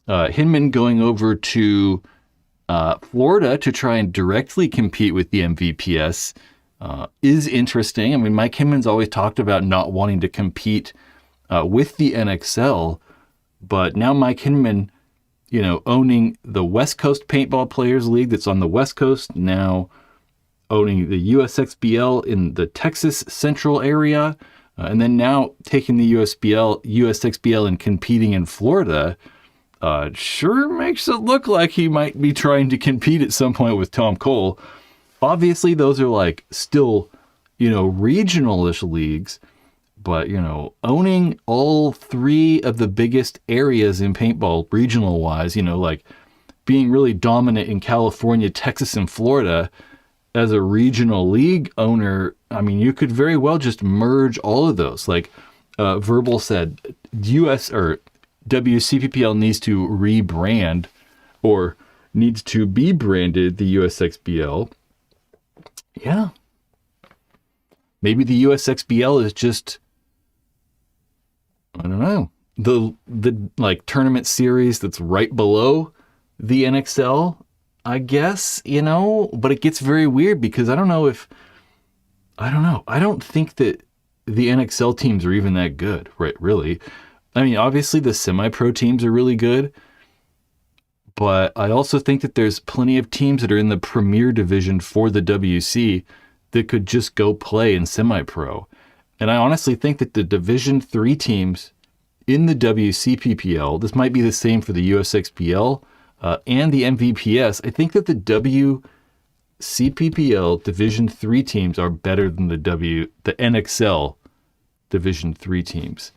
Hinman going over to Florida to try and directly compete with the MVPS is interesting. I mean, Mike Hinman's always talked about not wanting to compete with the NXL, but now Mike Hinman, owning the West Coast Paintball Players League that's on the West Coast, now owning the USXBL in the Texas Central area, and then now taking the USXBL and competing in Florida, sure makes it look like he might be trying to compete at some point with Tom Cole. Obviously, those are like still, regional-ish leagues, but, owning all three of the biggest areas in paintball, regional-wise, like being really dominant in California, Texas, and Florida, as a regional league owner, I mean, you could very well just merge all of those. Like Verbal said, WCPPL needs to rebrand, or needs to be branded the USXBL. Yeah. Maybe the USXBL is just, I don't know, the like tournament series that's right below the NXL, I guess, but it gets very weird because I don't think that the NXL teams are even that good, right? Really. I mean, obviously the semi-pro teams are really good, but I also think that there's plenty of teams that are in the premier division for the WC that could just go play in semi-pro. And I honestly think that the Division 3 teams in the WCPPL, this might be the same for the USXBL, and the MVPS, I think that the WCPPL Division 3 teams are better than the NXL Division 3 teams.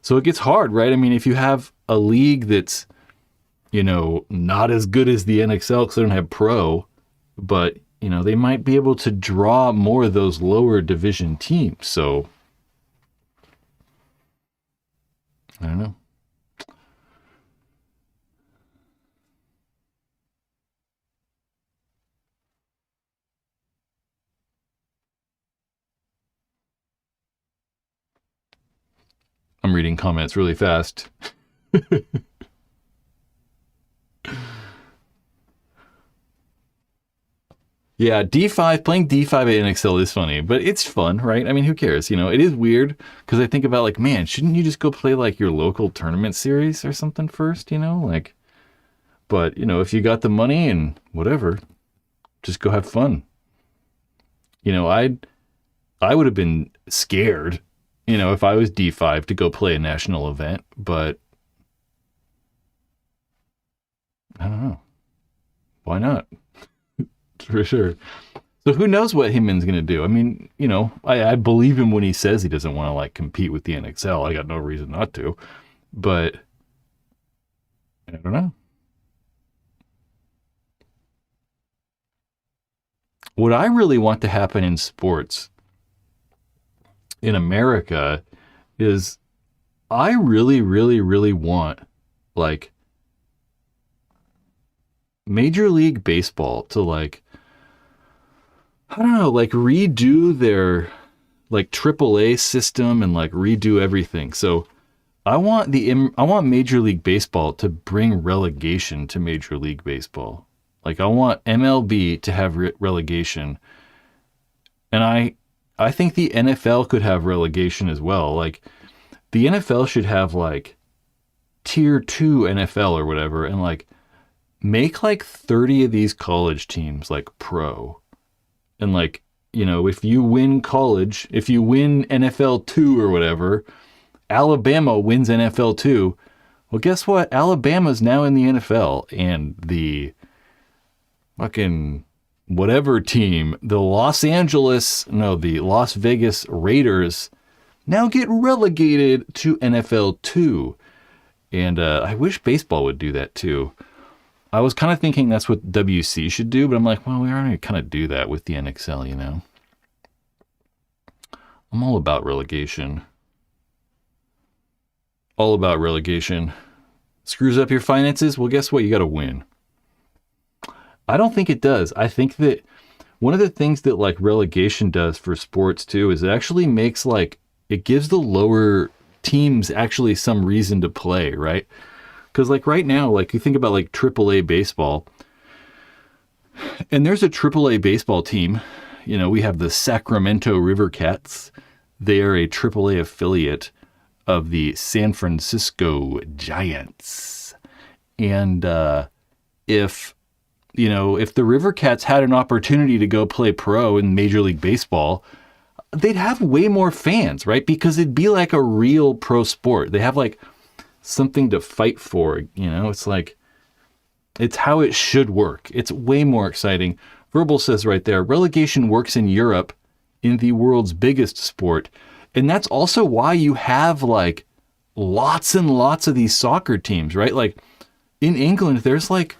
So it gets hard, right? I mean, if you have a league that's, not as good as the NXL because they don't have pro, but, they might be able to draw more of those lower division teams. So, I don't know. I'm reading comments really fast. Yeah, D5, playing D5 at NXL is funny, but it's fun, right? I mean, who cares? You know, it is weird because I think about like, man, shouldn't you just go play like your local tournament series or something first, you know? Like, but, you know, if you got the money and whatever, just go have fun. You know, I would have been scared, you know, if I was D5 to go play a national event, but I don't know. Why not? For sure. So who knows what Hinman's going to do? I mean, you know, I believe him when he says he doesn't want to like compete with the NXL. I got no reason not to, but I don't know. What I really want to happen in sports in America is I really, really, really want like Major League Baseball to like, I don't know, like redo their like AAA system and like redo everything. So I want Major League Baseball to bring relegation to Major League Baseball. Like I want MLB to have relegation. And I think the NFL could have relegation as well. Like the NFL should have like tier 2 NFL or whatever and like make like 30 of these college teams like pro. And like, you know, if you win college, if you win NFL 2 or whatever, Alabama wins NFL 2. Well, guess what? Alabama's now in the NFL and the fucking whatever team, the Las Vegas Raiders now get relegated to NFL 2. And I wish baseball would do that too. I was kind of thinking that's what WC should do, but I'm like, well, we already kind of do that with the NXL, you know? I'm all about relegation. All about relegation. Screws up your finances? Well, guess what? You got to win. I don't think it does. I think that one of the things that like relegation does for sports too is it actually makes like, it gives the lower teams actually some reason to play, right? Because like right now, like you think about like AAA baseball, and there's a AAA baseball team. You know, we have the Sacramento River Cats. They are a AAA affiliate of the San Francisco Giants. And if the River Cats had an opportunity to go play pro in Major League Baseball, they'd have way more fans, right? Because it'd be like a real pro sport. They have like something to fight for, you know? It's like, it's how it should work. It's way more exciting. Verbal says right there, relegation works in Europe in the world's biggest sport. And that's also why you have like lots and lots of these soccer teams, right? Like in England, there's like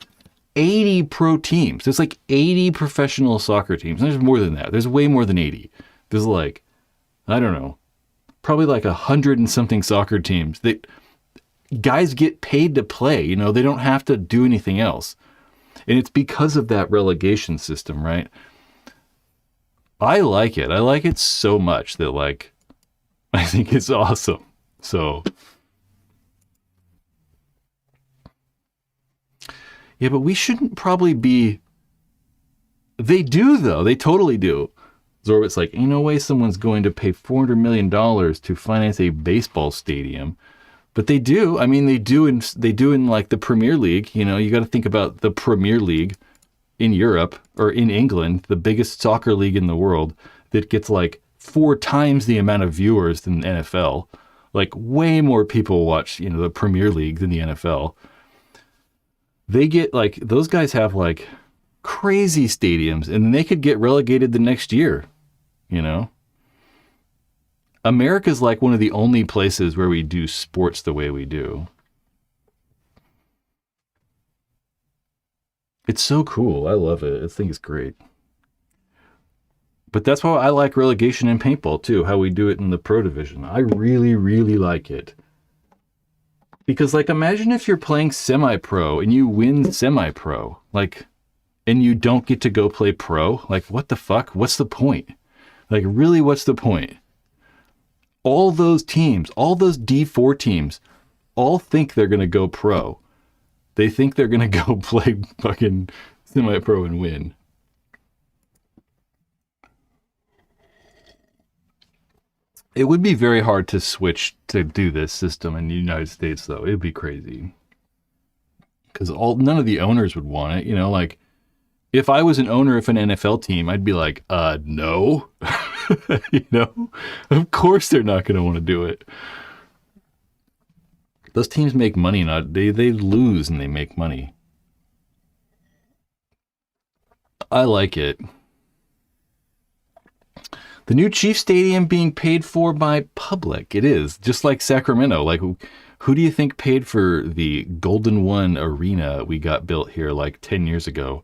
80 pro teams. There's like 80 professional soccer teams. And there's more than that. There's way more than 80. There's like, I don't know, probably like 100 and something soccer teams that guys get paid to play. You know, they don't have to do anything else. And it's because of that relegation system, right? I like it. I like it so much that like, I think it's awesome. So, yeah, but we shouldn't probably be, they do though. They totally do. Zorbit's like, ain't no way someone's going to pay $400 million to finance a baseball stadium. But they do. I mean, they do in like the Premier League. You know, you got to think about the Premier League in Europe or in England, the biggest soccer league in the world that gets like 4 times the amount of viewers than the NFL. Like way more people watch, you know, the Premier League than the NFL. They get like, those guys have like crazy stadiums and they could get relegated the next year, you know? America's like one of the only places where we do sports the way we do. It's so cool. I love it. I think it's great. But that's why I like relegation in paintball too, how we do it in the pro division. I really, really like it. Because like, imagine if you're playing semi-pro and you win semi-pro, like, and you don't get to go play pro. Like, what the fuck? What's the point? Like, really, what's the point? All those teams, all those D4 teams, all think they're going to go pro. They think they're going to go play fucking semi-pro and win. It would be very hard to switch to do this system in the United States, though. It'd be crazy. Because none of the owners would want it. You know, like, if I was an owner of an NFL team, I'd be like, no. You know? Of course they're not going to want to do it. Those teams make money, they lose and they make money. I like it. The new Chief Stadium being paid for by public. It is, just like Sacramento. Like, who do you think paid for the Golden One Arena we got built here like 10 years ago?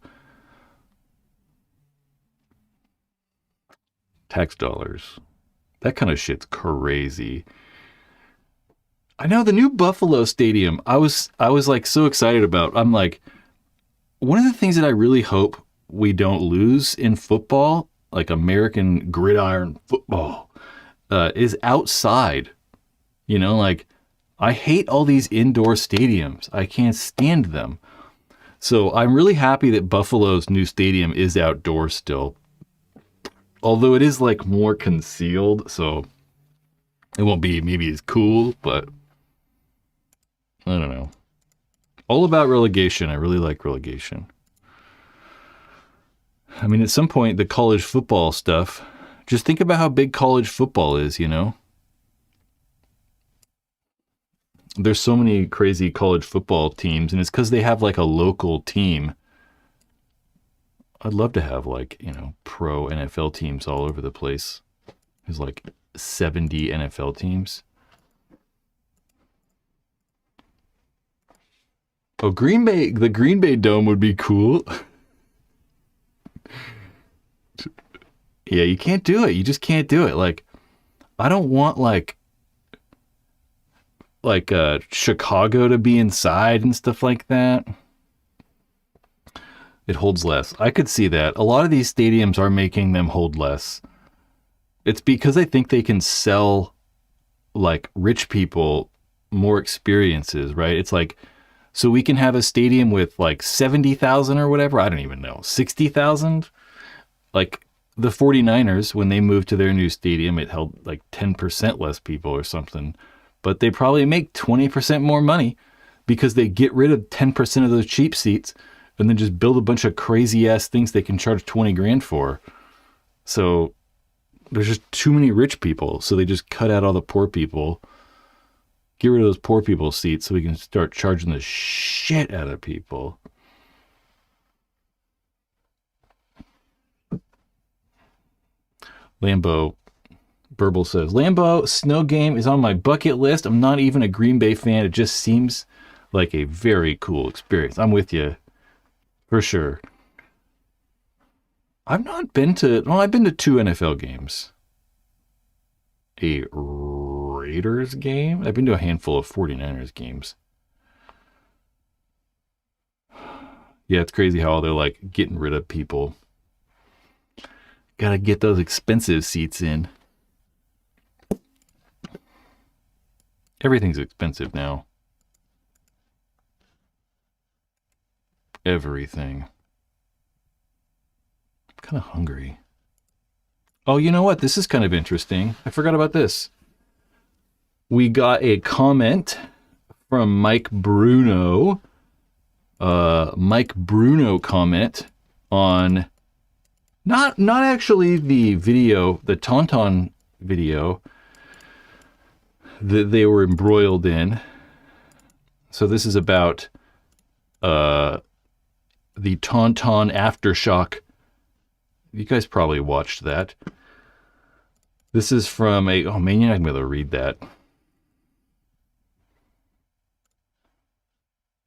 Tax dollars. That kind of shit's crazy. I know the new Buffalo Stadium. I was like so excited about. I'm like, one of the things that I really hope we don't lose in football, like American gridiron football, is outside. You know, like, I hate all these indoor stadiums. I can't stand them. So I'm really happy that Buffalo's new stadium is outdoors still. Although it is like more concealed, so it won't be maybe as cool, but I don't know. All about relegation. I really like relegation. I mean, at some point, the college football stuff, just think about how big college football is, you know? There's so many crazy college football teams, and it's because they have like a local team. I'd love to have like, you know, pro NFL teams all over the place. There's like 70 NFL teams. Oh, the Green Bay Dome would be cool. Yeah, you can't do it. You just can't do it. Like, I don't want like Chicago to be inside and stuff like that. It holds less. I could see that. A lot of these stadiums are making them hold less. It's because I think they can sell like rich people more experiences, right? It's like, so we can have a stadium with like 70,000 or whatever. I don't even know. 60,000? Like the 49ers, when they moved to their new stadium, it held like 10% less people or something. But they probably make 20% more money because they get rid of 10% of those cheap seats and then just build a bunch of crazy ass things they can charge 20 grand for. So there's just too many rich people. So they just cut out all the poor people, get rid of those poor people's seats so we can start charging the shit out of people. Burble says, Lambeau snow game is on my bucket list. I'm not even a Green Bay fan. It just seems like a very cool experience. I'm with you. For sure. I've been to 2 NFL games. A Raiders game? I've been to a handful of 49ers games. Yeah, it's crazy how they're like getting rid of people. Gotta get those expensive seats in. Everything's expensive now. Everything. I'm kind of hungry. Oh, you know what? This is kind of interesting. I forgot about this. We got a comment from Mike Bruno. Mike Bruno comment on not actually the video, the Tauntaun video that they were embroiled in. So this is about the Tauntaun Aftershock. You guys probably watched that. This is from oh man, you're not gonna be able to read that.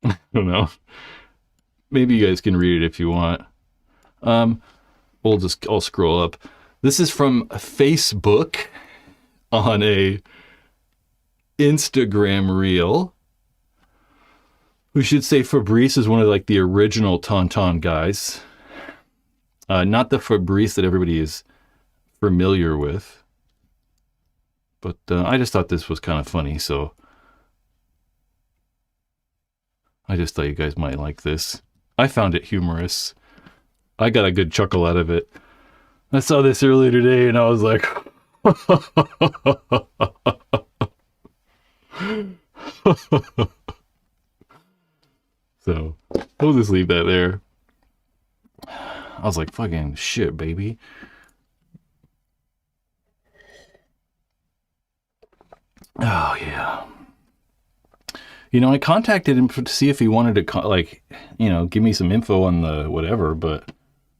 I don't know. Maybe you guys can read it if you want. I'll scroll up. This is from Facebook on a Instagram reel. We should say Fabrice is one of like the original Tauntaun guys. Not the Fabrice that everybody is familiar with. But I just thought this was kind of funny, so I just thought you guys might like this. I found it humorous. I got a good chuckle out of it. I saw this earlier today and I was like, so we'll just leave that there. I was like, fucking shit, baby. Oh, yeah. You know, I contacted him to see if he wanted to, like, you know, give me some info on the whatever, but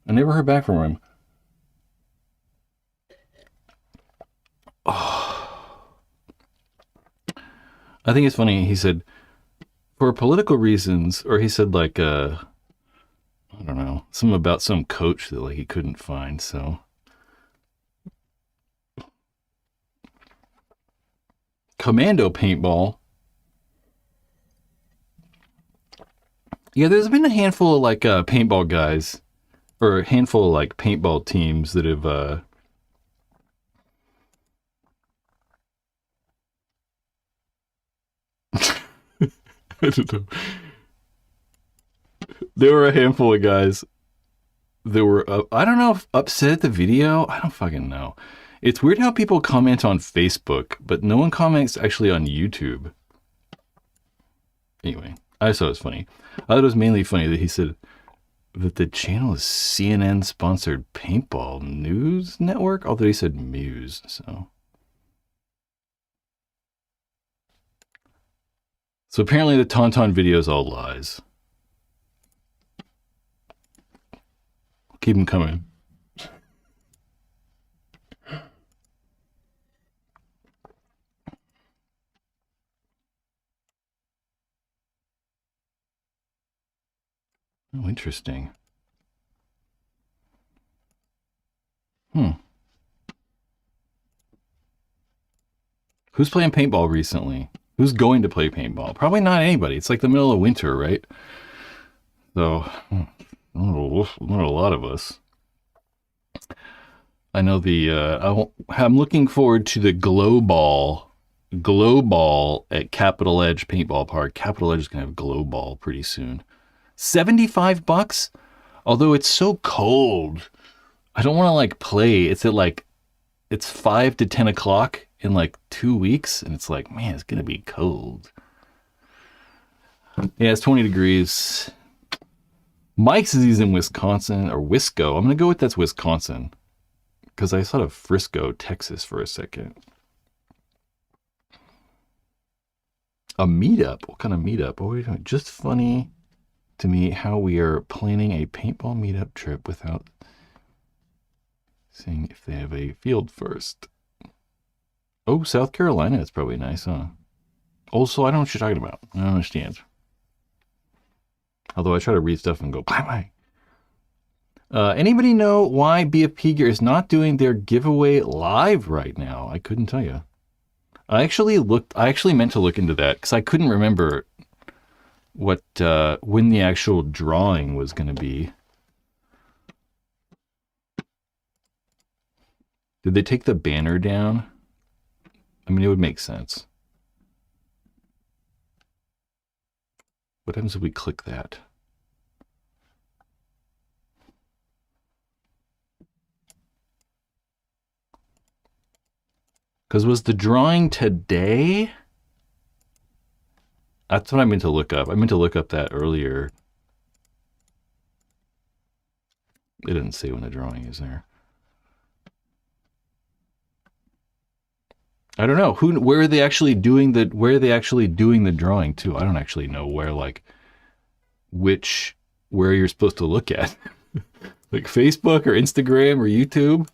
I never heard back from him. Oh. I think it's funny. He said, for political reasons, or he said, like, I don't know, something about some coach that, like, he couldn't find, so. Commando paintball. Yeah, there's been a handful of, like, paintball guys, or a handful of, like, paintball teams that have, I don't know. There were a handful of guys that were, I don't know if upset at the video. I don't fucking know. It's weird how people comment on Facebook, but no one comments actually on YouTube. Anyway, I just thought it was funny. I thought it was mainly funny that he said that the channel is CNN-sponsored paintball news network, although he said Muse, so. So apparently the Tauntaun video is all lies. Keep them coming. Oh, interesting. Who's playing paintball recently? Who's going to play paintball? Probably not anybody. It's like the middle of winter, right? So, not a lot of us. I know I'm looking forward to the glow ball at Capital Edge Paintball Park. Capital Edge is going to have glow ball pretty soon. $75? Although it's so cold. I don't want to like play. It's 5 to 10 o'clock in like 2 weeks. And it's like, man, it's going to be cold. Yeah, it's 20 degrees. Mike says he's in Wisconsin or Wisco. I'm going to go with that's Wisconsin. Because I thought of Frisco, Texas for a second. A meetup? What kind of meetup? What are we doing? Just funny to me how we are planning a paintball meetup trip without seeing if they have a field first. Oh, South Carolina is probably nice, huh? Also, I don't know what you're talking about. I don't understand. Although I try to read stuff and go, bye. Anybody know why BFP Gear is not doing their giveaway live right now? I couldn't tell you. I actually meant to look into that because I couldn't remember what when the actual drawing was going to be. Did they take the banner down? I mean, it would make sense. What happens if we click that? Because was the drawing today? That's what I meant to look up. I meant to look up that earlier. It didn't say when the drawing is there. I don't know. Where are they actually doing the drawing to? I don't actually know where where you're supposed to look at. Like Facebook or Instagram or YouTube?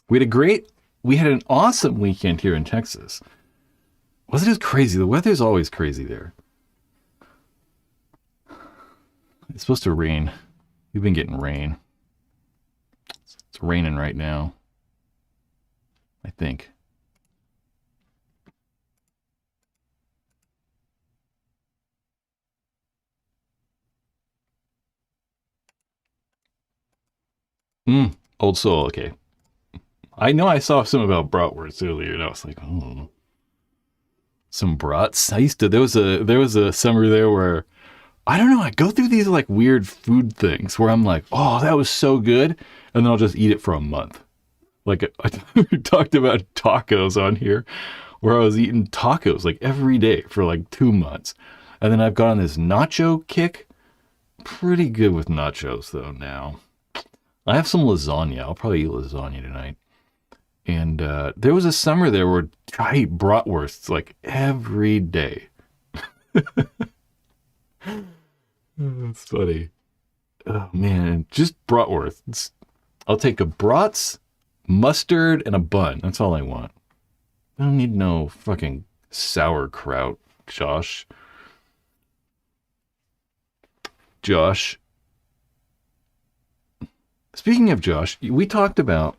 We had an awesome weekend here in Texas. Wasn't it crazy? The weather's always crazy there. It's supposed to rain. We've been getting rain. It's raining right now, I think. Also, okay. I know I saw some about bratwurst earlier, and I was like, oh, some brats. There was a summer there where I don't know. I go through these like weird food things where I'm like, oh, that was so good, and then I'll just eat it for a month. Like I talked about tacos on here, where I was eating tacos like every day for like 2 months, and then I've got on this nacho kick. Pretty good with nachos though now. I have some lasagna. I'll probably eat lasagna tonight. And there was a summer there where I ate bratwursts like every day. That's funny. Oh man, just bratwursts. I'll take a brats, mustard, and a bun. That's all I want. I don't need no fucking sauerkraut, Josh. Josh. Speaking of Josh, we talked about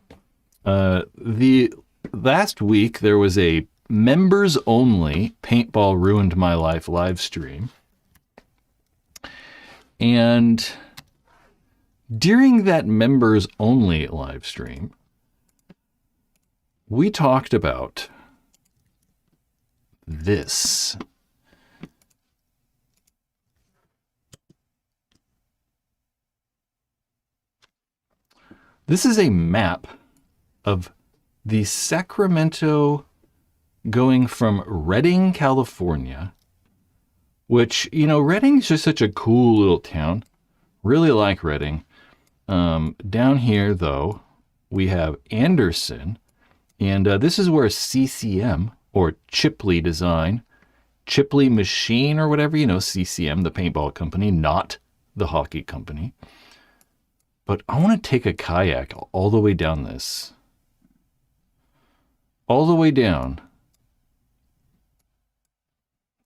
the last week there was a members only Paintball Ruined My Life live stream. And during that members only live stream, we talked about this. This is a map of the Sacramento going from Redding, California, which, you know, Redding's just such a cool little town. Really like Redding. Down here, though, we have Anderson, and this is where CCM, or Chipley Design, Chipley Machine, or whatever, you know, CCM, the paintball company, not the hockey company. But I want to take a kayak all the way down this. All the way down.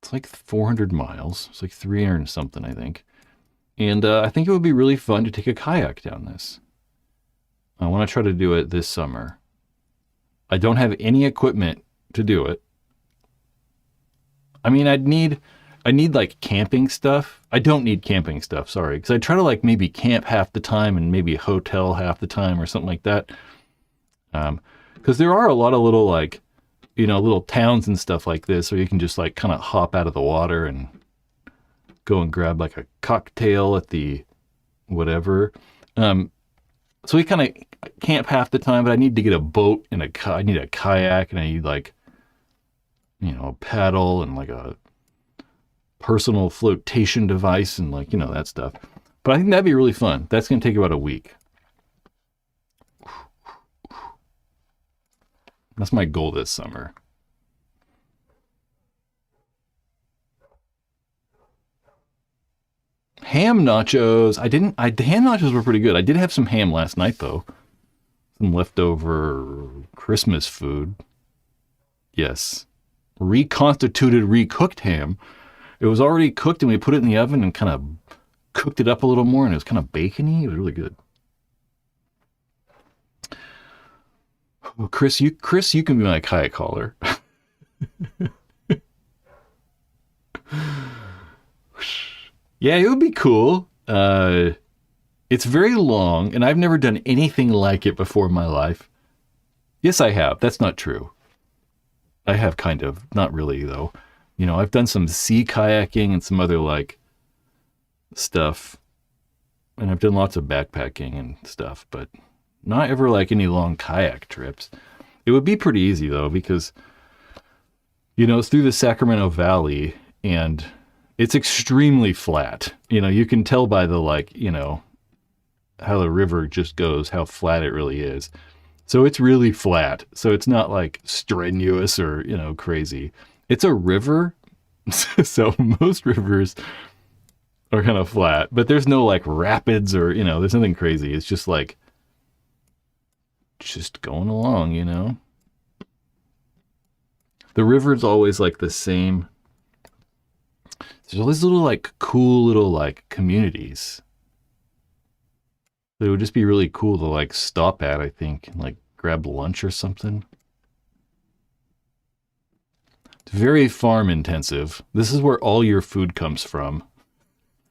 It's like 400 miles. It's like 300 and something, I think. And I think it would be really fun to take a kayak down this. I want to try to do it this summer. I don't have any equipment to do it. I mean, I need like camping stuff. I don't need camping stuff, sorry. Because I try to like maybe camp half the time and maybe hotel half the time or something like that. Because there are a lot of little like, you know, little towns and stuff like this where you can just like kind of hop out of the water and go and grab like a cocktail at the whatever. So we kind of camp half the time, but I need to get a boat and I need a kayak, and I need like, you know, a paddle and like a personal flotation device and like, you know, that stuff. But I think that'd be really fun. That's going to take about a week. That's my goal this summer. Ham nachos. The ham nachos were pretty good. I did have some ham last night though. Some leftover Christmas food. Yes. Reconstituted, recooked ham. It was already cooked and we put it in the oven and kind of cooked it up a little more, and it was kind of bacony. It was really good. Well, Chris, you can be my kayak hauler. Yeah, it would be cool. It's very long, and I've never done anything like it before in my life. Yes, I have. That's not true. I have kind of. Not really, though. You know, I've done some sea kayaking and some other, like, stuff. And I've done lots of backpacking and stuff, but not ever, like, any long kayak trips. It would be pretty easy, though, because, you know, it's through the Sacramento Valley, and it's extremely flat. You know, you can tell by the, like, you know, how the river just goes, how flat it really is. So it's really flat. So it's not, like, strenuous or, you know, crazy. It's a river, so most rivers are kind of flat, but there's no like rapids or, you know, there's nothing crazy. It's just like, just going along, you know. The river's always like the same. There's all these little like cool little like communities that would just be really cool to like stop at, I think, and like grab lunch or something. It's very farm intensive. This is where all your food comes from.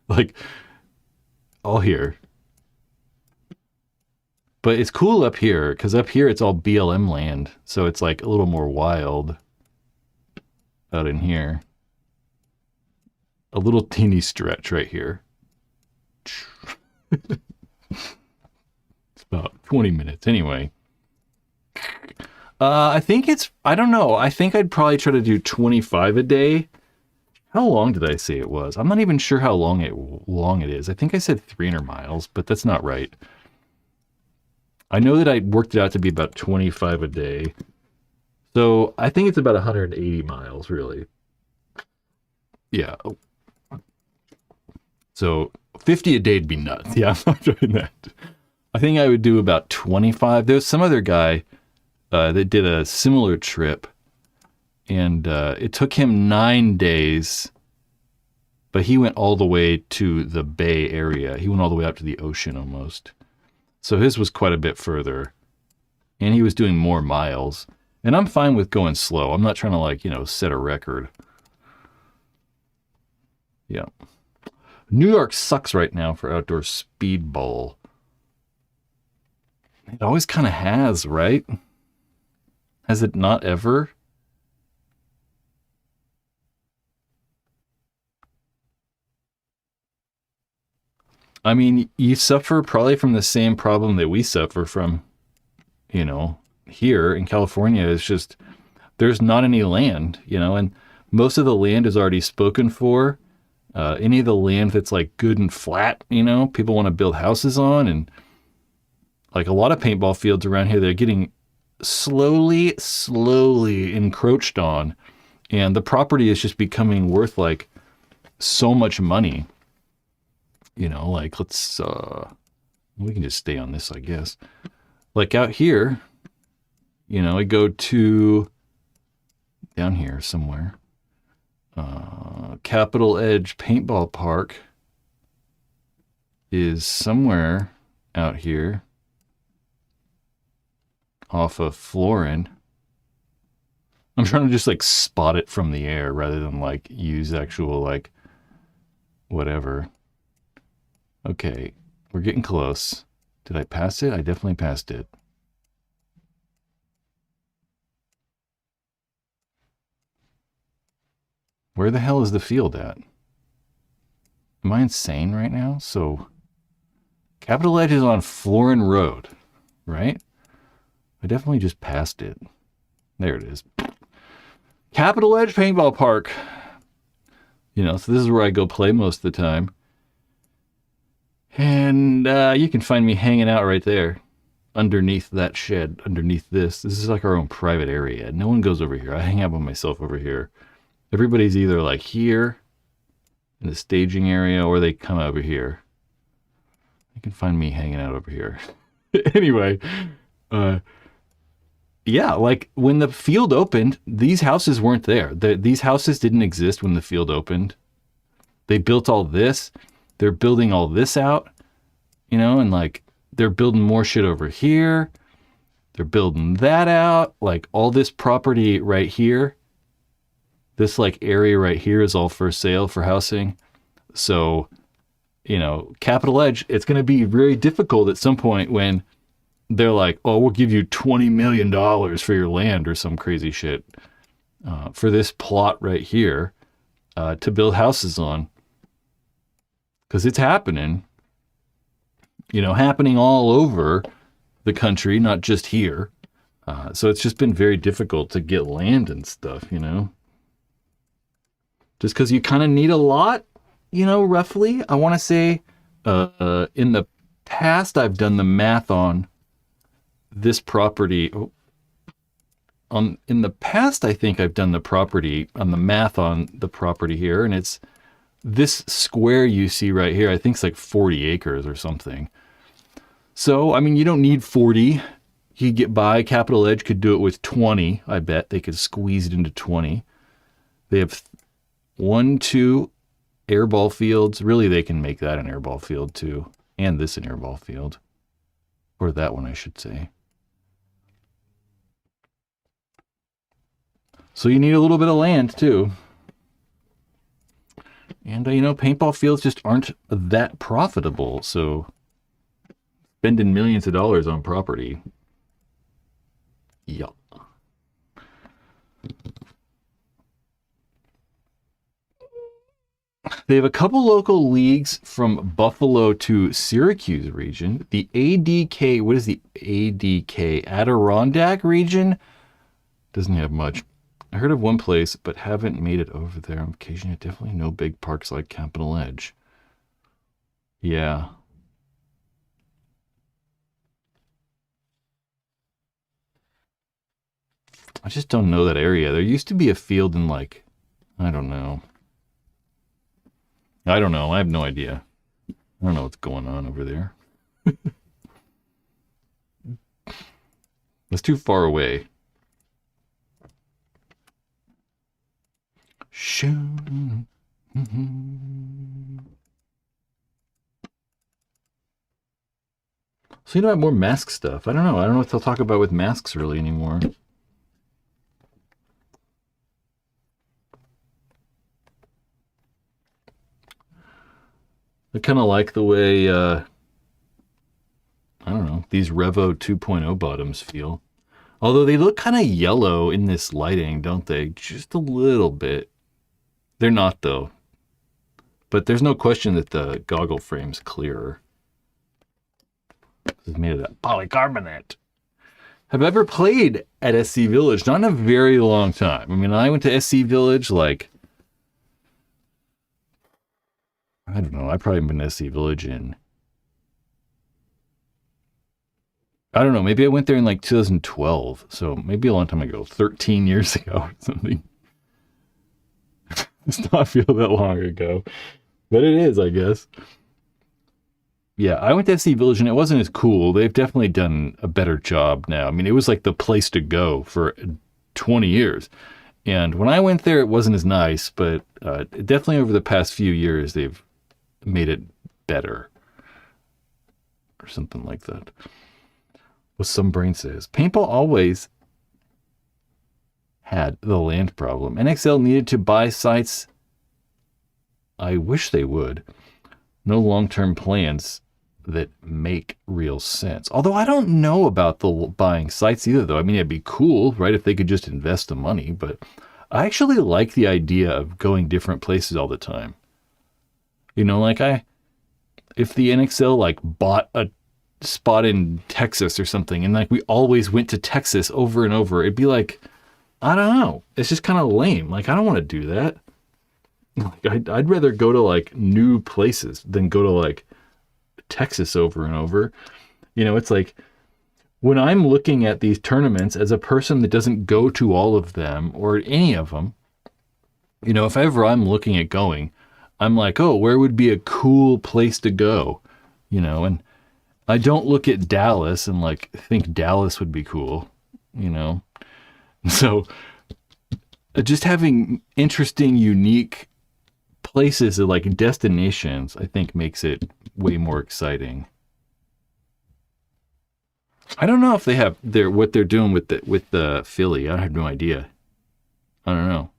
Like, all here. But it's cool up here, because up here it's all BLM land. So it's like a little more wild out in here. A little teeny stretch right here. It's about 20 minutes anyway. I think it's, I don't know. I think I'd probably try to do 25 a day. How long did I say it was? I'm not even sure how long it is. I think I said 300 miles, but that's not right. I know that I worked it out to be about 25 a day. So I think it's about 180 miles, really. Yeah. So 50 a day would be nuts. Yeah, I'm not doing that. I think I would do about 25. There's some other guy that did a similar trip, and it took him 9 days, but he went all the way to the Bay Area. He went all the way out to the ocean almost. So his was quite a bit further, and he was doing more miles. And I'm fine with going slow. I'm not trying to, like, set a record. Yeah. New York sucks right now for outdoor speedball. It always kind of has, right? Has it not ever? I mean, you suffer probably from the same problem that we suffer from, here in California. It's just, there's not any land, and most of the land is already spoken for. Any of the land that's like good and flat, people want to build houses on, and like a lot of paintball fields around here, they're getting slowly encroached on, and the property is just becoming worth like so much money. Like let's we can just stay on this, I guess. Like out here, I go to down here somewhere. Capital Edge Paintball Park is somewhere out here off of Florin. I'm trying to just like spot it from the air rather than like use actual like whatever. Okay, we're getting close. Did I pass it? I definitely passed it. Where the hell is the field at? Am I insane right now? So, Capital Edge is on Florin Road, right? I definitely just passed it. There it is. Capital Edge Paintball Park. So this is where I go play most of the time. And you can find me hanging out right there underneath that shed, underneath this. This is like our own private area. No one goes over here. I hang out by myself over here. Everybody's either like here in the staging area or they come over here. You can find me hanging out over here. Anyway, yeah, like when the field opened, these houses weren't there. These houses didn't exist when the field opened. They built all this. They're building all this out, and like they're building more shit over here. They're building that out. Like all this property right here, this like area right here is all for sale for housing. So, Capital Edge, it's going to be very difficult at some point when they're like, oh, we'll give you $20 million for your land or some crazy shit for this plot right here to build houses on. Because it's happening, happening all over the country, not just here. So it's just been very difficult to get land and stuff, Just because you kind of need a lot, roughly. I want to say in the past, I've done the math on this property. In the past, I think I've done the math on the property here, and it's this square you see right here, I think it's like 40 acres or something. So, I mean, you don't need 40. You could get by. Capital Edge could do it with 20. I bet they could squeeze it into 20. They have 1, 2 airball fields. Really, they can make that an airball field too. And this an airball field. Or that one, I should say. So you need a little bit of land too. And, paintball fields just aren't that profitable. So spending millions of dollars on property. Yeah. They have a couple local leagues from Buffalo to Syracuse region. The ADK, what is the ADK? Adirondack region? Doesn't have much. I heard of one place, but haven't made it over there on occasion. Definitely no big parks like Capitol Edge. Yeah. I just don't know that area. There used to be a field in like, I don't know. I don't know. I have no idea. I don't know what's going on over there. It's too far away. Shoo. So you know, I have more mask stuff. I don't know. I don't know what they'll talk about with masks really anymore. I kind of like the way, I don't know, these Revo 2.0 bottoms feel. Although they look kind of yellow in this lighting, don't they? Just a little bit. They're not, though. But there's no question that the goggle frame's clearer. It's made of polycarbonate. Have I ever played at SC Village? Not in a very long time. I mean, I went to SC Village like, I don't know, I probably been to SC Village in, I don't know, maybe I went there in like 2012. So maybe a long time ago, 13 years ago or something. It does not feel that long ago. But it is, I guess. Yeah, I went to SC Village and it wasn't as cool. They've definitely done a better job now. I mean, it was like the place to go for 20 years. And when I went there, it wasn't as nice, but definitely over the past few years, they've made it better. Or something like that. What some brain says. Paintball always had the land problem. NXL needed to buy sites. I wish they would. No long-term plans that make real sense. Although I don't know about the buying sites either, though. I mean, it'd be cool, right, if they could just invest the money. But I actually like the idea of going different places all the time. You know, like if the NXL like bought a spot in Texas or something, and like we always went to Texas over and over, it'd be like, I don't know. It's just kind of lame. Like, I don't want to do that. Like, I'd rather go to like new places than go to like Texas over and over. You know, it's like when I'm looking at these tournaments as a person that doesn't go to all of them or any of them, you know, if ever I'm looking at going, I'm like, oh, where would be a cool place to go? You know, and I don't look at Dallas and like think Dallas would be cool, you know? So just having interesting, unique places or like destinations, I think makes it way more exciting. I don't know if they have what they're doing with the Philly. I have no idea. I don't know.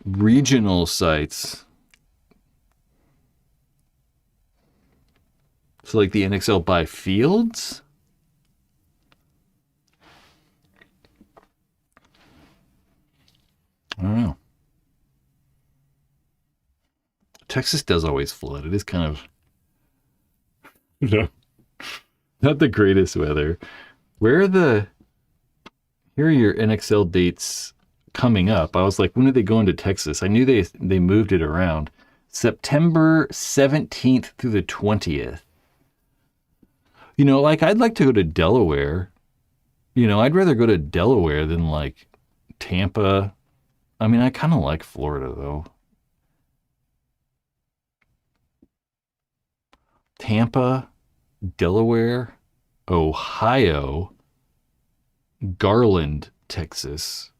Regional sites. So like the NXL by fields? I don't know. Texas does always flood. It is kind of no, not the greatest weather. Where are here are your NXL dates coming up? I was like, when are they going to Texas? I knew they moved it around. September 17th through the 20th. You know, like I'd like to go to Delaware. You know, I'd rather go to Delaware than like Tampa. I mean, I kind of like Florida though. Tampa, Delaware, Ohio, Garland, Texas.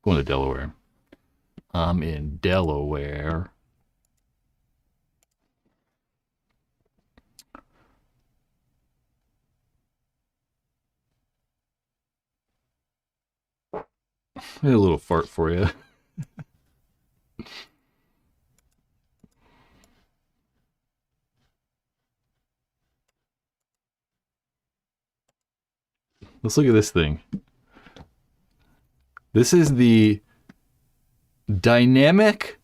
Going to Delaware. I'm in Delaware. A little fart for you. Let's look at this thing. This is the dynamic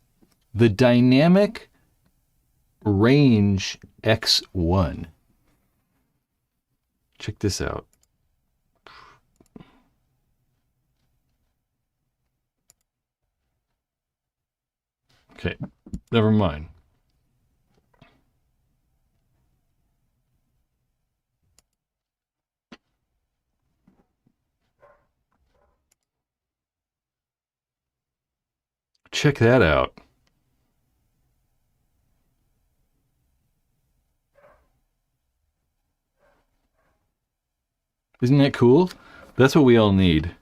range X1. Check this out. Okay, never mind. Check that out. Isn't that cool? That's what we all need.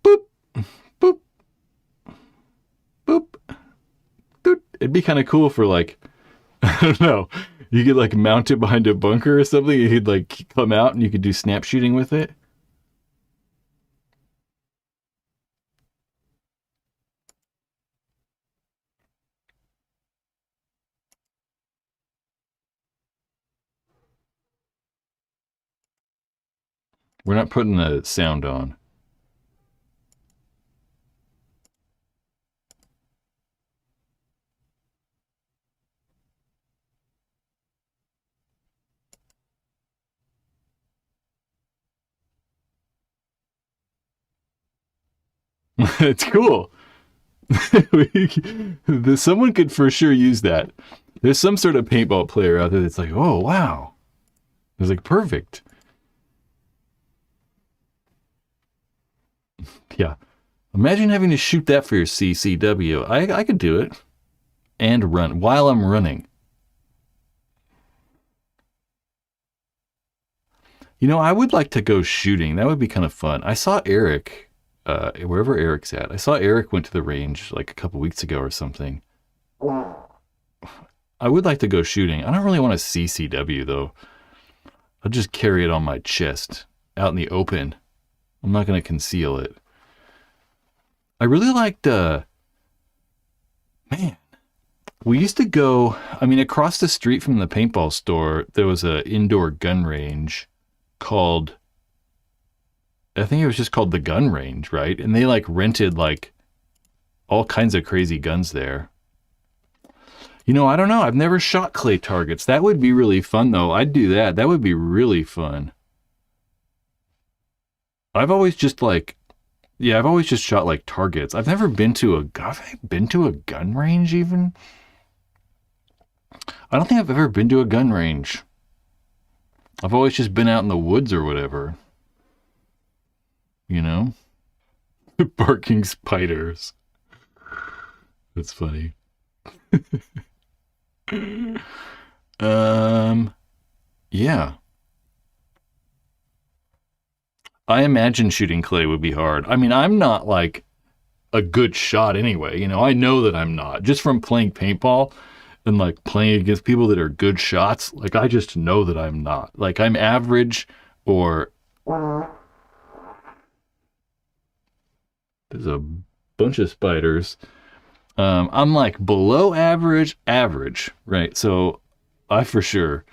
Boop, boop, boop, doot. It'd be kind of cool for like, I don't know, you could like mount it behind a bunker or something. You could like come out and you could do snap shooting with it. We're not putting the sound on. It's cool. Someone could for sure use that. There's some sort of paintball player out there that's like, oh, wow. It's like, perfect. Yeah. Imagine having to shoot that for your CCW. I could do it. And run while I'm running. You know, I would like to go shooting. That would be kind of fun. I saw Eric, wherever Eric's at. I saw Eric went to the range like a couple weeks ago or something. I would like to go shooting. I don't really want a CCW though. I'll just carry it on my chest out in the open. I'm not going to conceal it. I really liked, man, we used to go, I mean, across the street from the paintball store, there was an indoor gun range called, I think it was just called the gun range, right? And they like rented like all kinds of crazy guns there. You know, I don't know. I've never shot clay targets. That would be really fun though. I'd do that. That would be really fun. I've always just like, yeah, I've always just shot like targets. I've never been to a gun range even. I don't think I've ever been to a gun range. I've always just been out in the woods or whatever. You know? Barking spiders. That's funny. Yeah. I imagine shooting clay would be hard. I mean, I'm not like a good shot anyway. You know, I know that I'm not. Just from playing paintball and like playing against people that are good shots, like I just know that I'm not. Like I'm average or... There's a bunch of spiders. I'm like below average, right? So I for sure.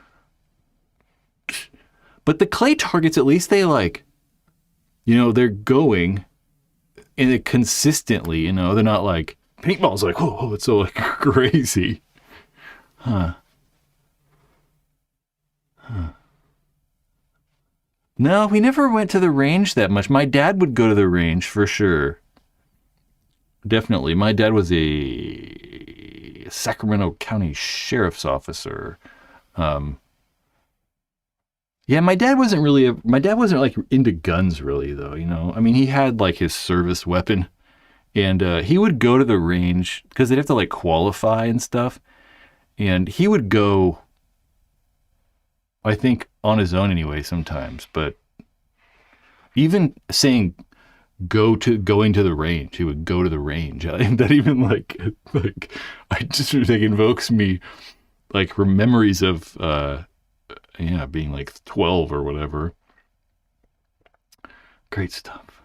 But the clay targets, at least they like, you know, they're going in it consistently, you know, they're not like, paintball's like, oh, it's so like crazy. Huh. No, we never went to the range that much. My dad would go to the range for sure. Definitely. My dad was a Sacramento County Sheriff's officer. Yeah, my dad wasn't like into guns really though, you know. I mean, he had like his service weapon and he would go to the range because they'd have to like qualify and stuff. And he would go, I think, on his own anyway sometimes, but even saying going to the range, he would go to the range. That even like I just like invokes me like memories of being like 12 or whatever. Great stuff.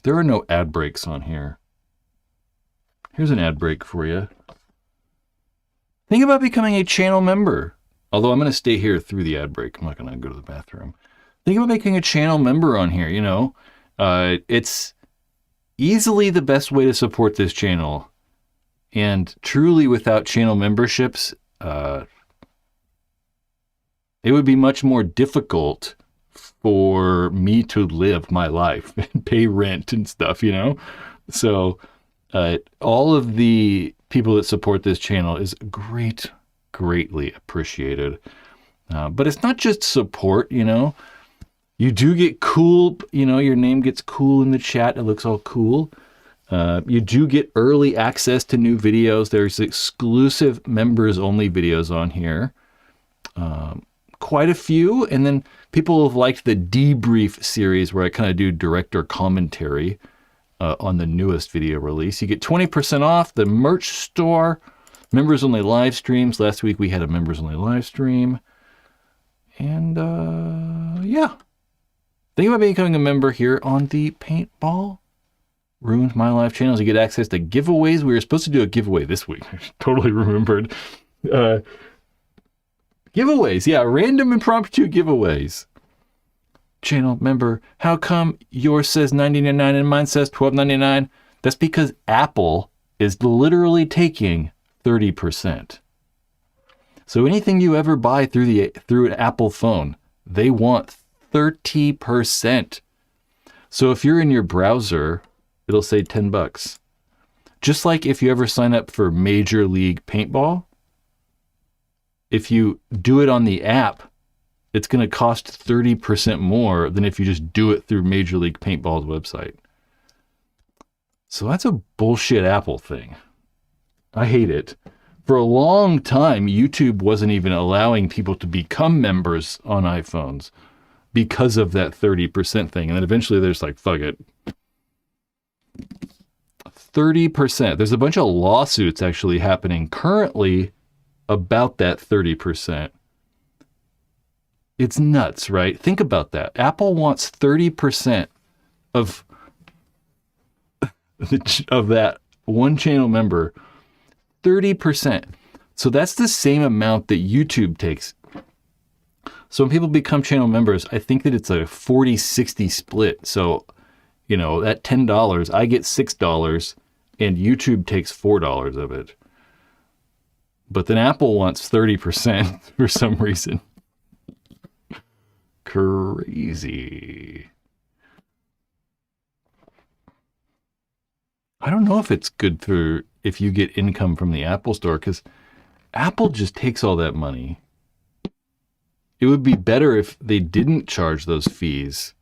There are no ad breaks on here. Here's an ad break for you. Think about becoming a channel member. Although I'm going to stay here through the ad break. I'm not going to go to the bathroom. Think about making a channel member on here, you know. It's easily the best way to support this channel. And truly without channel memberships, it would be much more difficult for me to live my life and pay rent and stuff, you know? So all of the people that support this channel is greatly appreciated. But it's not just support, you know? You do get cool, you know, your name gets cool in the chat. It looks all cool. You do get early access to new videos. There's exclusive members only videos on here. Quite a few. And then people have liked the debrief series where I kind of do director commentary on the newest video release. You get 20% off the merch store, members only live streams. Last week we had a members only live stream. And yeah. Think about becoming a member here on the Paintball Ruined My Life channels. You get access to giveaways. We were supposed to do a giveaway this week. I totally remembered. Giveaways, yeah, random impromptu giveaways. Channel member, how come yours says $9.99 and mine says $12.99? That's because Apple is literally taking 30%. So anything you ever buy through an Apple phone, they want 30%. So if you're in your browser, it'll say $10. Just like if you ever sign up for Major League Paintball, if you do it on the app, it's going to cost 30% more than if you just do it through Major League Paintball's website. So that's a bullshit Apple thing. I hate it. For a long time, YouTube wasn't even allowing people to become members on iPhones because of that 30% thing. And then eventually they're just like, fuck it. 30%. There's a bunch of lawsuits actually happening currently about that 30%. It's nuts, right? Think about that. Apple wants 30% of that one channel member. 30%. So that's the same amount that YouTube takes. So when people become channel members, I think that it's a 40-60 split. So, you know, at $10, I get $6 and YouTube takes $4 of it. But then Apple wants 30% for some reason. Crazy. I don't know if it's good for if you get income from the Apple store, because Apple just takes all that money. It would be better if they didn't charge those fees.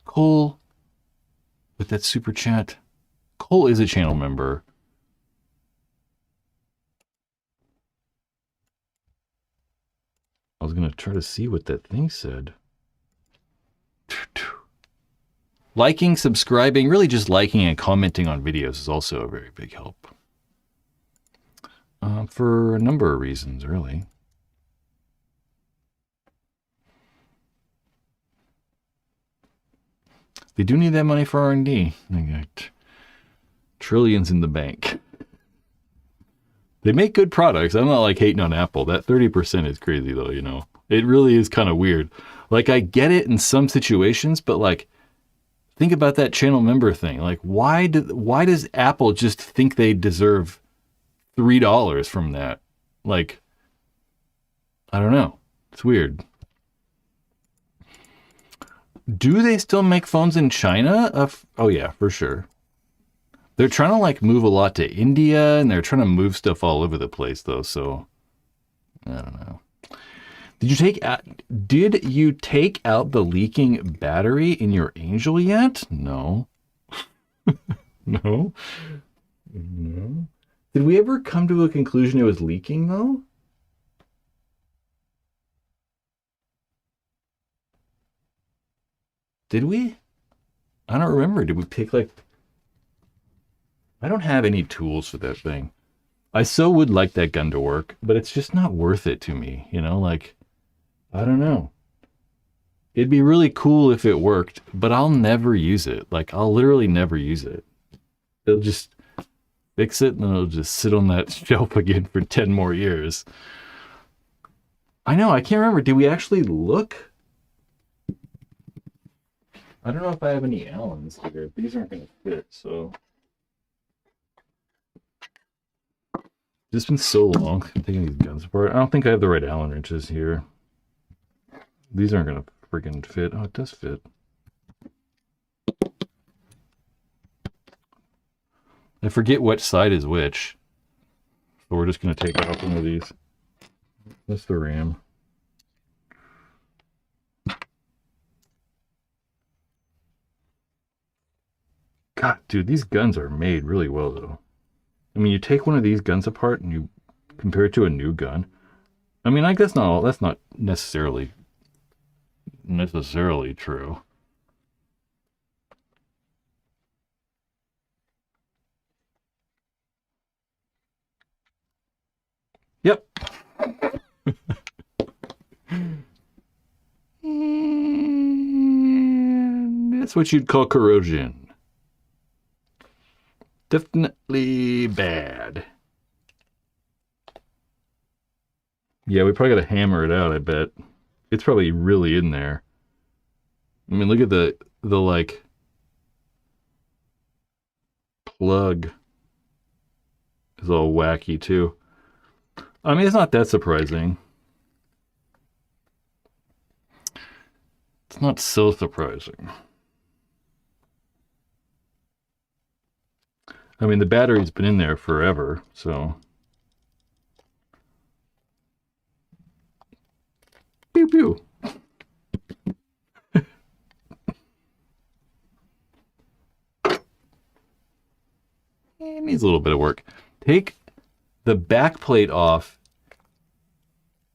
Cole, with that super chat. Cole is a channel member. I was going to try to see what that thing said. Liking, subscribing, really just liking and commenting on videos is also a very big help. For a number of reasons, really. They do need that money for R&D. They got trillions in the bank. They make good products. I'm not like hating on Apple. That 30% is crazy though, you know. It really is kind of weird. Like I get it in some situations, but like think about that channel member thing. Like why does Apple just think they deserve $3 from that? Like I don't know. It's weird. Do they still make phones in China? Oh yeah, for sure. They're trying to like move a lot to India, and they're trying to move stuff all over the place though. So I don't know. Did you take out the leaking battery in your Angel yet? No. No. Did we ever come to a conclusion it was leaking though? Did we? I don't remember. Did we pick like... I don't have any tools for that thing. I so would like that gun to work, but it's just not worth it to me. You know, like, I don't know. It'd be really cool if it worked, but I'll never use it. Like, I'll literally never use it. It'll just fix it, and then it'll just sit on that shelf again for 10 more years. I know, I can't remember. Did we actually look? I don't know if I have any Allens here. These aren't going to fit, so... It's been so long taking these guns apart. I don't think I have the right Allen wrenches here. These aren't going to freaking fit. Oh, it does fit. I forget which side is which. So we're just going to take off one of these. That's the ram. God, dude, these guns are made really well, though. I mean, you take one of these guns apart and you compare it to a new gun. I mean, I guess that's not necessarily true. Yep. And that's what you'd call corrosion. Definitely bad. Yeah, we probably got to hammer it out, I bet. It's probably really in there. I mean, look at the like plug is all wacky too. I mean, it's not that surprising. It's not so surprising. I mean, the battery's been in there forever, so. Pew pew. It needs a little bit of work. Take the back plate off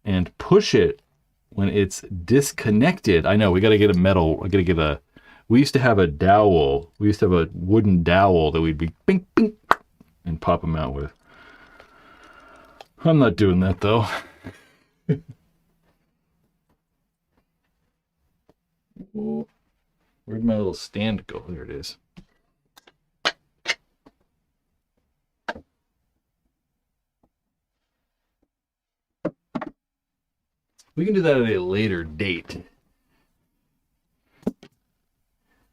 and push it when it's disconnected. I know, we got to get a metal. I got to get a. We used to have a dowel. We used to have a wooden dowel that we'd be bing, bing, and pop them out with. I'm not doing that, though. Where'd my little stand go? There it is. We can do that at a later date.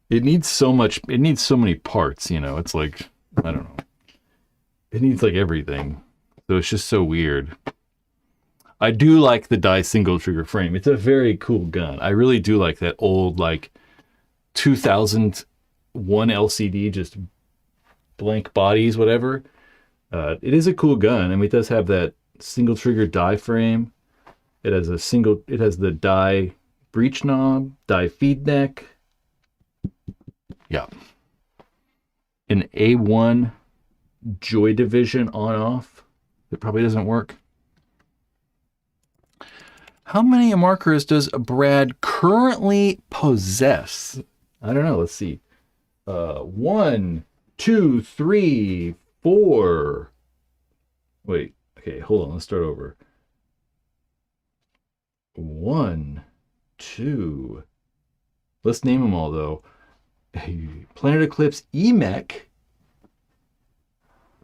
It needs so many parts, you know. It's like, I don't know. It needs like everything. So it's just so weird. I do like the die single trigger frame. It's a very cool gun. I really do like that old like 2001 LCD, just blank bodies, whatever. It is a cool gun. I mean, it does have that single trigger die frame. It has the die breech knob, die feed neck. Yeah. An A1 Joy Division on-off. It probably doesn't work. How many markers does Brad currently possess? I don't know. Let's see. 1, 2, 3, 4. Wait. Okay, hold on. Let's start over. 1, 2. Let's name them all, though. Planet Eclipse EMEC.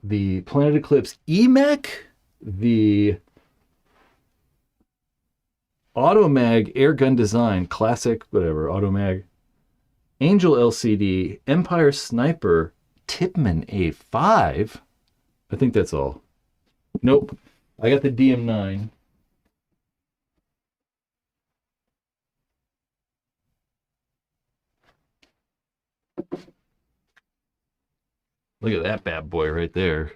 The Planet Eclipse EMEC. The Automag Airgun Design Classic, whatever, Automag. Angel LCD, Empire Sniper, Tipman A5. I think that's all. Nope. I got the DM9. Look at that bad boy right there.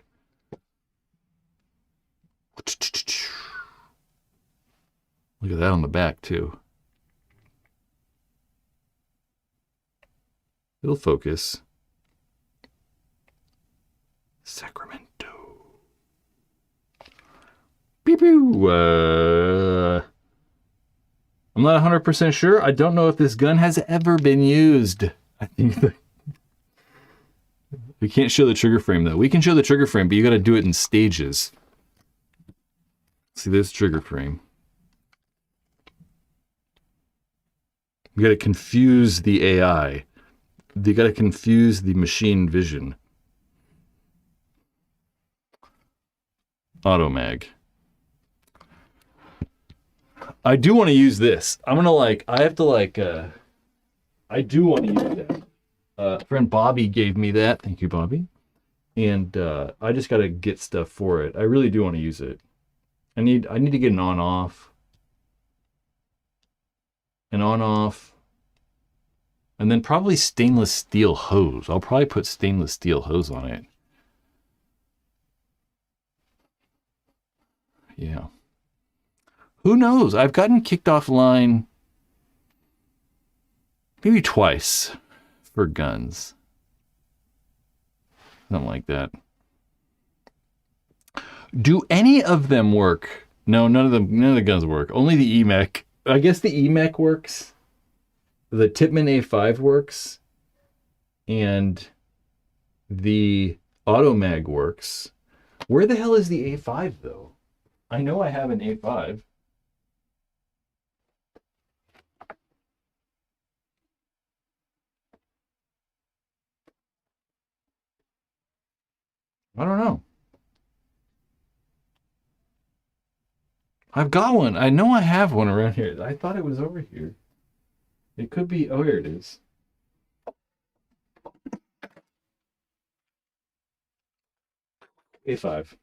Look at that on the back, too. It'll focus. Sacramento. Pew pew. I'm not 100% sure. I don't know if this gun has ever been used. I think we can't show the trigger frame, though. We can show the trigger frame, but you got to do it in stages. See this trigger frame. You got to confuse the AI. You got to confuse the machine vision. Automag. I do want to use this. I do want to use that. Friend Bobby gave me that. Thank you, Bobby. And I just got to get stuff for it. I really do want to use it. I need to get an on-off. An on-off. And then probably stainless steel hose. I'll probably put stainless steel hose on it. Yeah. Who knows? I've gotten kicked offline maybe twice for guns. Something like that. Do any of them work? No, none of the guns work. Only the EMEC. I guess the EMEC works. The Tippmann A5 works. And the Automag works. Where the hell is the A5 though? I know I have an A5. I don't know. I've got one. I know I have one around here. I thought it was over here. It could be. Oh, here it is. A5.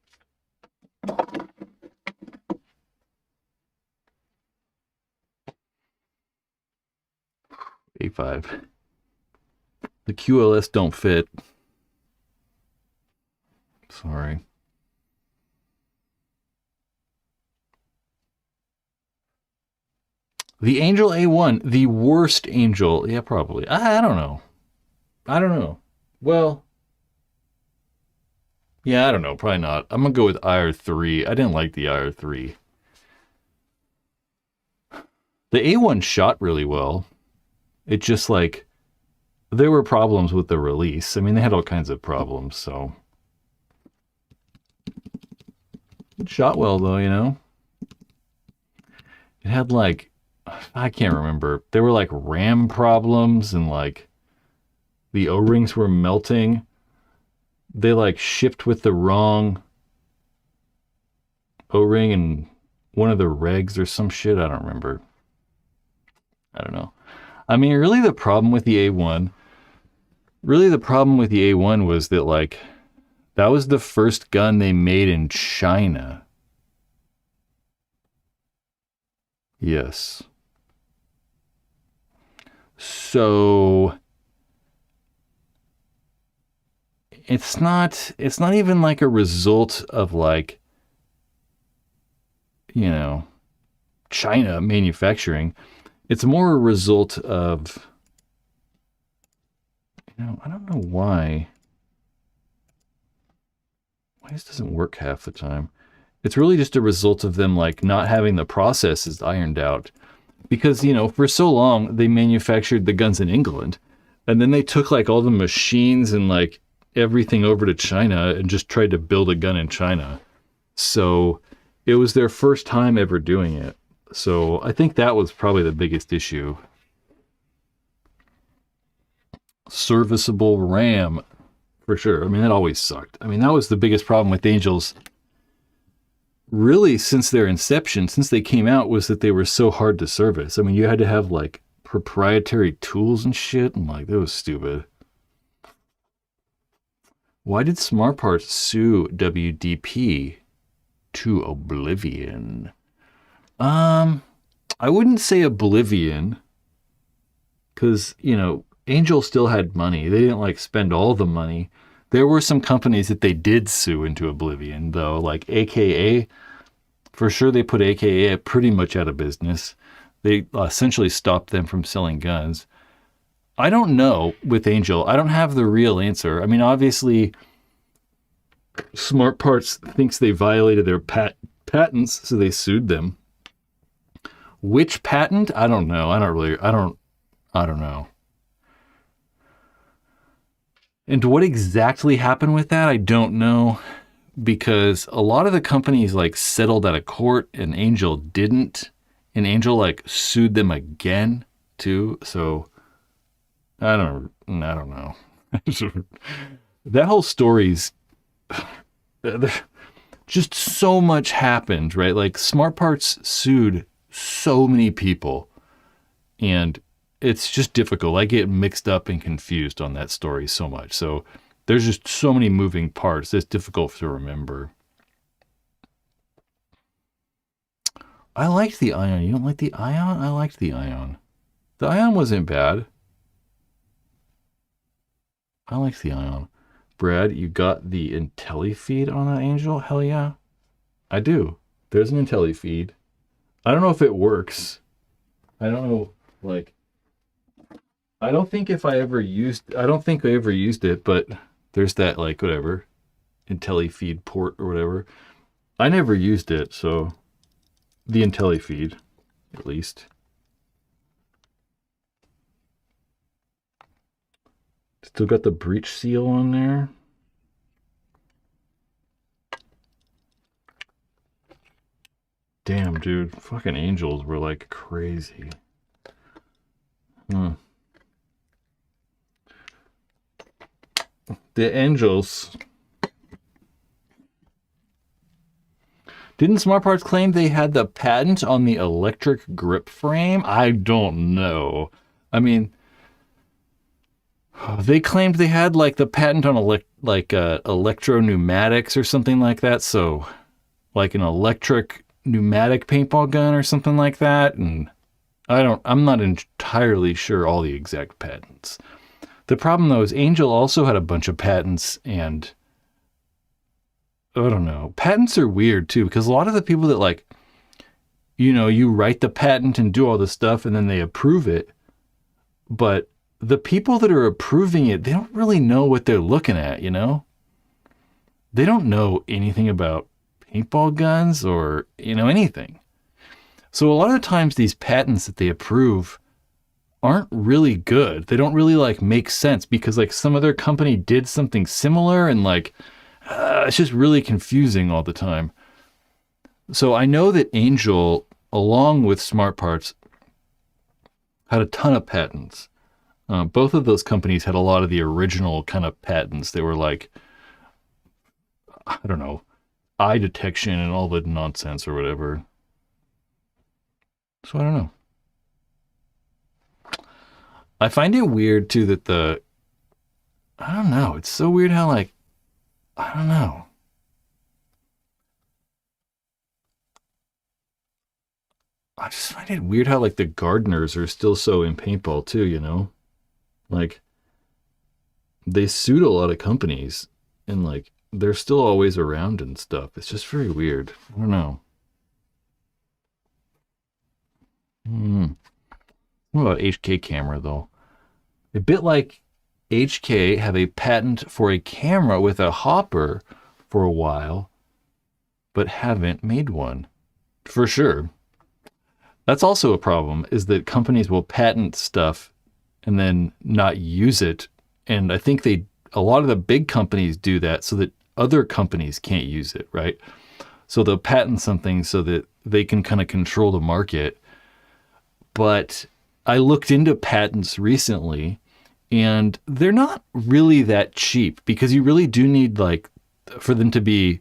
A5. The QLS don't fit. Sorry. The Angel A1, the worst Angel. Yeah, probably. I don't know. I don't know. Well, yeah, I don't know. Probably not. I'm going to go with IR3. I didn't like the IR3. The A1 shot really well. It just like, there were problems with the release. I mean, they had all kinds of problems, so. It shot well, though, you know? It had like, I can't remember. There were like RAM problems and like the O-rings were melting. They like shipped with the wrong O-ring and one of the regs or some shit. I don't remember. I don't know. I mean, really the problem with the A1 was that like, that was the first gun they made in China. Yes. So it's not even like a result of like, you know, China manufacturing. It's more a result of, you know, I don't know why this doesn't work half the time. It's really just a result of them like not having the processes ironed out. Because, you know, for so long, they manufactured the guns in England. And then they took, like, all the machines and, like, everything over to China and just tried to build a gun in China. So it was their first time ever doing it. So I think that was probably the biggest issue. Serviceable RAM, for sure. I mean, that always sucked. I mean, that was the biggest problem with Angels. Really, since their inception, since they came out, was that they were so hard to service. I mean, you had to have like proprietary tools and shit, and like that was stupid. Why did Smart Parts sue WDP to oblivion? I wouldn't say oblivion, because, you know, Angel still had money. They didn't like spend all the money. There were some companies that they did sue into oblivion, though, like AKA. For sure, they put AKA pretty much out of business. They essentially stopped them from selling guns. I don't know with Angel. I don't have the real answer. I mean, obviously, Smart Parts thinks they violated their patents, so they sued them. Which patent? I don't know. I don't know. And what exactly happened with that, I don't know, because a lot of the companies like settled out of court and Angel didn't, and Angel like sued them again too. So I don't know. That whole story's just so much happened, right? Like Smart Parts sued so many people, and it's just difficult. I get mixed up and confused on that story so much. So there's just so many moving parts. It's difficult to remember. I liked the Ion. You don't like the Ion? I liked the Ion. The Ion wasn't bad. I liked the Ion. Brad, you got the IntelliFeed on that Angel? Hell yeah. I do. There's an IntelliFeed. I don't know if it works. I don't know, like, I don't think I ever used it, but there's that, like, whatever, IntelliFeed port or whatever. I never used it, so the IntelliFeed, at least. Still got the breech seal on there. Damn, dude. Fucking Angels were like crazy. The Angels. Didn't Smart Parts claim they had the patent on the electric grip frame? I don't know. I mean, they claimed they had like the patent on electro pneumatics or something like that. So like an electric pneumatic paintball gun or something like that. And I'm not entirely sure all the exact patents. The problem though is Angel also had a bunch of patents, and I don't know. Patents are weird too, because a lot of the people that like, you write the patent and do all this stuff and then they approve it. But the people that are approving it, they don't really know what they're looking at, They don't know anything about paintball guns or, anything. So a lot of the times these patents that they approve aren't really good. They don't really like make sense because like some other company did something similar, and like it's just really confusing all the time. So I know that Angel, along with Smart Parts, had a ton of patents. Both of those companies had a lot of the original kind of patents. They were like, I don't know, eye detection and all the nonsense or whatever. So I don't know. I find it weird too that I don't know. It's so weird how like, I don't know. I just find it weird how like the gardeners are still so in paintball too, Like they sued a lot of companies and like they're still always around and stuff. It's just very weird. I don't know. What about HK camera though? A bit like HK have a patent for a camera with a hopper for a while, but haven't made one. For sure. That's also a problem, is that companies will patent stuff and then not use it. And I think a lot of the big companies do that so that other companies can't use it, right? So they'll patent something so that they can kind of control the market. But I looked into patents recently, and they're not really that cheap because you really do need like for them to be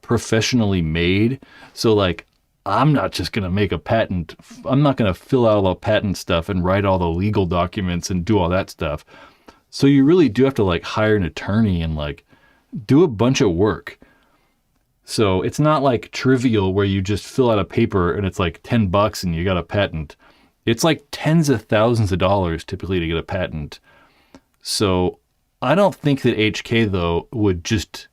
professionally made. So like, I'm not just going to make a patent. I'm not going to fill out all the patent stuff and write all the legal documents and do all that stuff. So you really do have to like hire an attorney and like do a bunch of work. So it's not like trivial where you just fill out a paper and it's like $10 and you got a patent. It's like tens of thousands of dollars typically to get a patent. So I don't think that HK though would just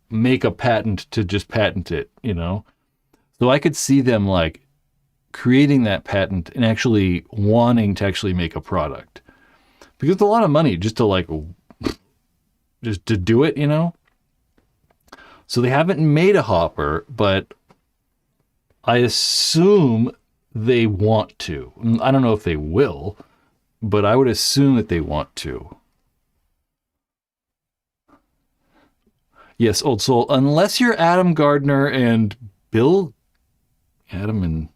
make a patent to just patent it, So I could see them like creating that patent and actually wanting to actually make a product, because it's a lot of money just to like, just to do it, So they haven't made a hopper, but I assume they want to. I don't know if they will, but I would assume that they want to. Yes, Old Soul, unless you're Adam Gardner and Bill. Adam and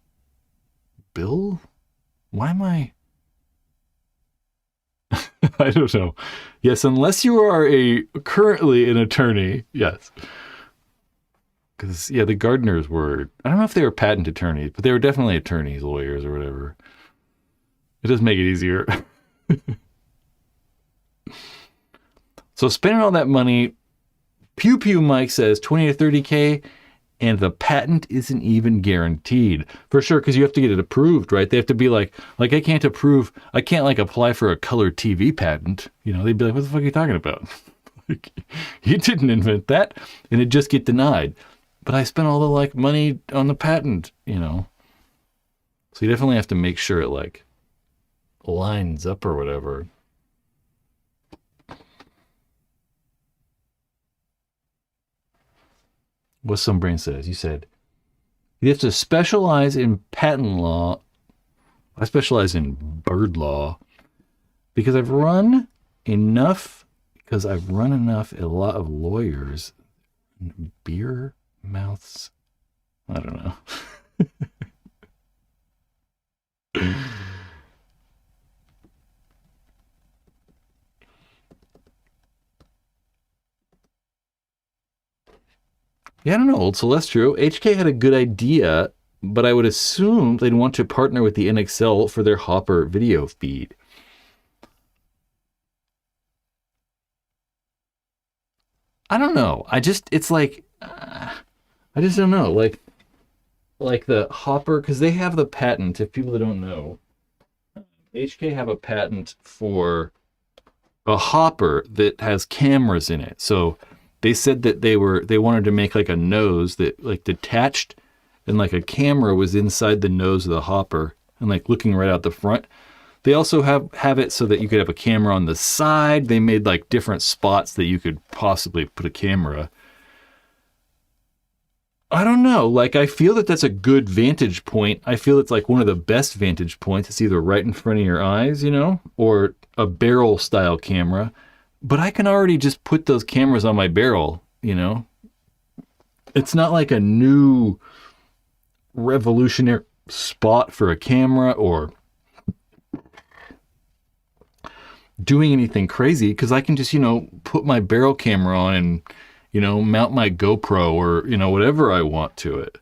Bill? Why am I? I don't know. Yes, unless you are currently an attorney. Yes. Because, yeah, the Gardners were, I don't know if they were patent attorneys, but they were definitely attorneys, lawyers, or whatever. It does make it easier. So spending all that money, Pew Pew Mike says 20 to 30K, and the patent isn't even guaranteed. For sure, because you have to get it approved, right? They have to be like I can't like apply for a color TV patent. You know, they'd be like, what the fuck are you talking about? Like, you didn't invent that, and it'd just get denied. But I spent all the like money on the patent, you know. So you definitely have to make sure it like lines up or whatever. What some brain says. You said you have to specialize in patent law. I specialize in bird law because I've run enough. Because I've run enough a lot of lawyers, beer mouths. I don't know. Yeah, I don't know, Old Celestro. HK had a good idea, but I would assume they'd want to partner with the NXL for their Hopper video feed. I don't know. It's like, I just don't know. Like the Hopper, because they have the patent, if people that don't know, HK have a patent for a Hopper that has cameras in it. So they said that they wanted to make like a nose that like detached and like a camera was inside the nose of the Hopper and like looking right out the front. They also have it so that you could have a camera on the side. They made like different spots that you could possibly put a camera. I don't know. Like, I feel that that's a good vantage point. I feel it's like one of the best vantage points. It's either right in front of your eyes, you know, or a barrel style camera. But I can already just put those cameras on my barrel, you know. It's not like a new revolutionary spot for a camera or doing anything crazy, because I can just, you know, put my barrel camera on and, you know, mount my GoPro or, you know, whatever I want to it.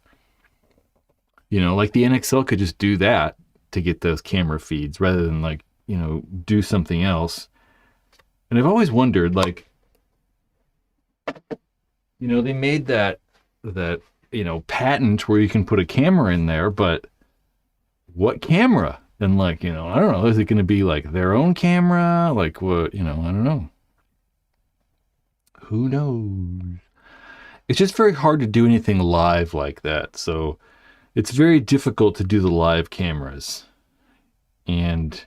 You know, like the NXL could just do that to get those camera feeds rather than like, you know, do something else. And I've always wondered, like, you know, they made that, you know, patent where you can put a camera in there, but what camera? And like, you know, I don't know, is it going to be like their own camera? Like what, you know, I don't know. Who knows? It's just very hard to do anything live like that. So it's very difficult to do the live cameras. And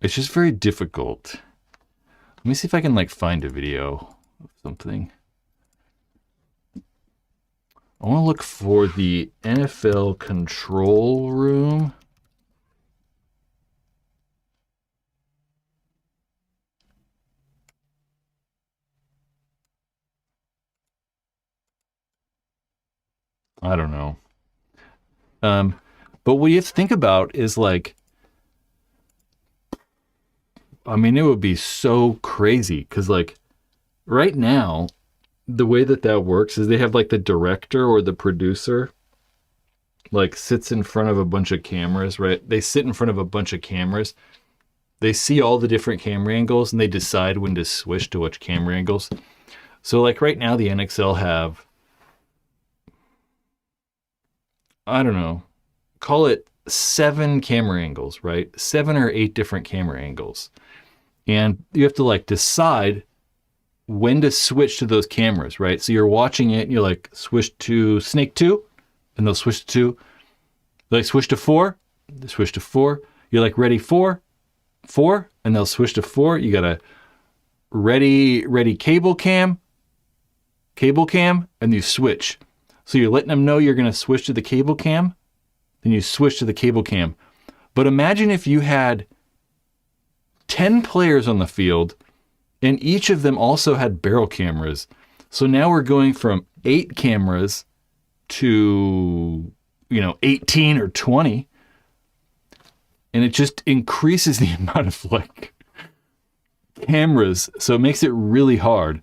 it's just very difficult. Let me see if I can like find a video of something. I want to look for the NFL control room. I don't know. But what you have to think about is like, I mean, it would be so crazy because like right now, the way that works is they have like the director or the producer like sits in front of a bunch of cameras, right? They sit in front of a bunch of cameras. They see all the different camera angles and they decide when to switch to which camera angles. So like right now the NXL have, I don't know, call it 7 camera angles, right? 7 or 8 different camera angles. And you have to like decide when to switch to those cameras, right? So you're watching it and you're like, switch to Snake 2, and they'll switch to 2. Like switch to 4, they switch to 4. You're like, ready 4, and they'll switch to 4. You got a ready cable cam, and you switch. So you're letting them know you're going to switch to the cable cam, then you switch to the cable cam. But imagine if you had 10 players on the field and each of them also had barrel cameras. So now we're going from 8 cameras to, 18 or 20. And it just increases the amount of like cameras. So it makes it really hard.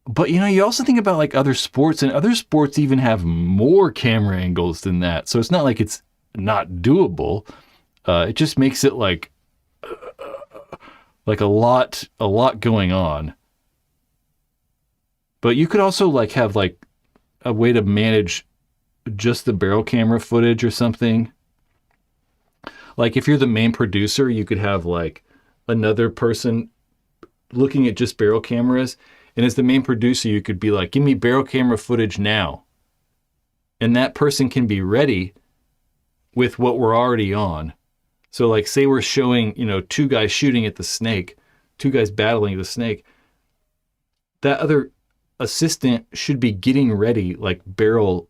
But you also think about like other sports, and other sports even have more camera angles than that. So it's not like it's not doable. It just makes it like a lot going on. But you could also like have like a way to manage just the barrel camera footage or something. Like if you're the main producer, you could have like another person looking at just barrel cameras. And as the main producer, you could be like, give me barrel camera footage now. And that person can be ready with what we're already on. So like say we're showing, 2 guys shooting at the snake, 2 guys battling the snake. That other assistant should be getting ready like barrel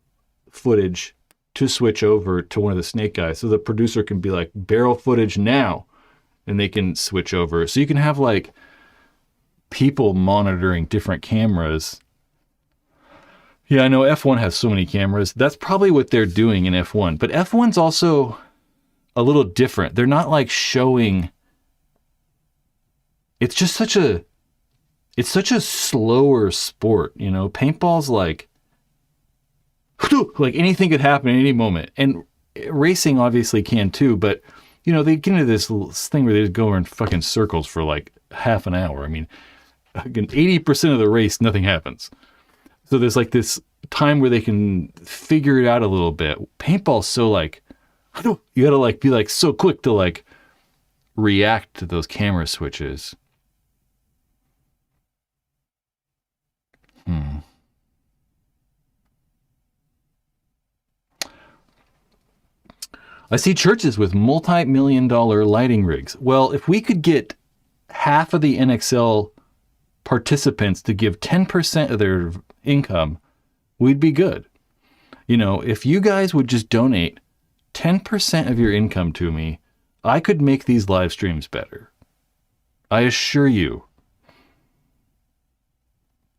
footage to switch over to one of the snake guys. So the producer can be like, barrel footage now, and they can switch over. So you can have like people monitoring different cameras. Yeah, I know F1 has so many cameras. That's probably what they're doing in F1. But F1's also a little different. They're not like showing. It's just such a slower sport, Paintball's like anything could happen at any moment. And racing obviously can too, but they get into this thing where they just go in fucking circles for like half an hour. I mean, 80% of the race, nothing happens. So there's like this time where they can figure it out a little bit. Paintball's so like, you gotta like be like so quick to like react to those camera switches. I see churches with multi-million-dollar lighting rigs. Well, if we could get half of the NXL participants to give 10% of their income, we'd be good. If you guys would just donate 10% of your income to me, I could make these live streams better. I assure you.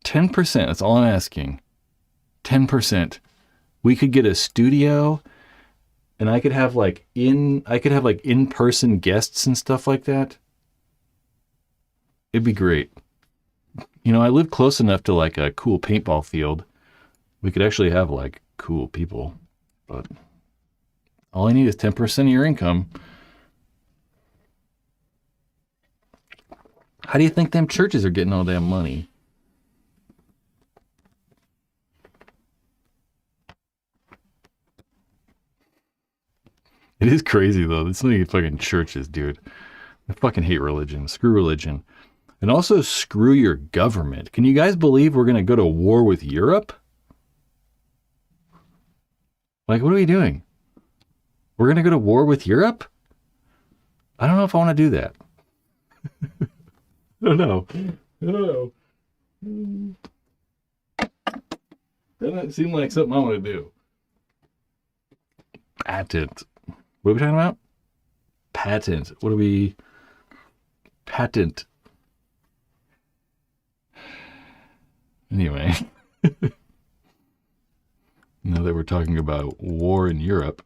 10%, that's all I'm asking. 10%. We could get a studio, and I could have like in-person guests and stuff like that. It'd be great. I live close enough to like a cool paintball field. We could actually have like cool people, but all I need is 10% of your income. How do you think them churches are getting all damn money? It is crazy though. It's like fucking churches, dude. I fucking hate religion. Screw religion. And also screw your government. Can you guys believe we're going to go to war with Europe? Like, what are we doing? We're going to go to war with Europe? I don't know if I want to do that. I don't know. Doesn't seem like something I want to do. Patent. What are we talking about? Patent. What do we... Patent. Anyway. Now that we're talking about war in Europe.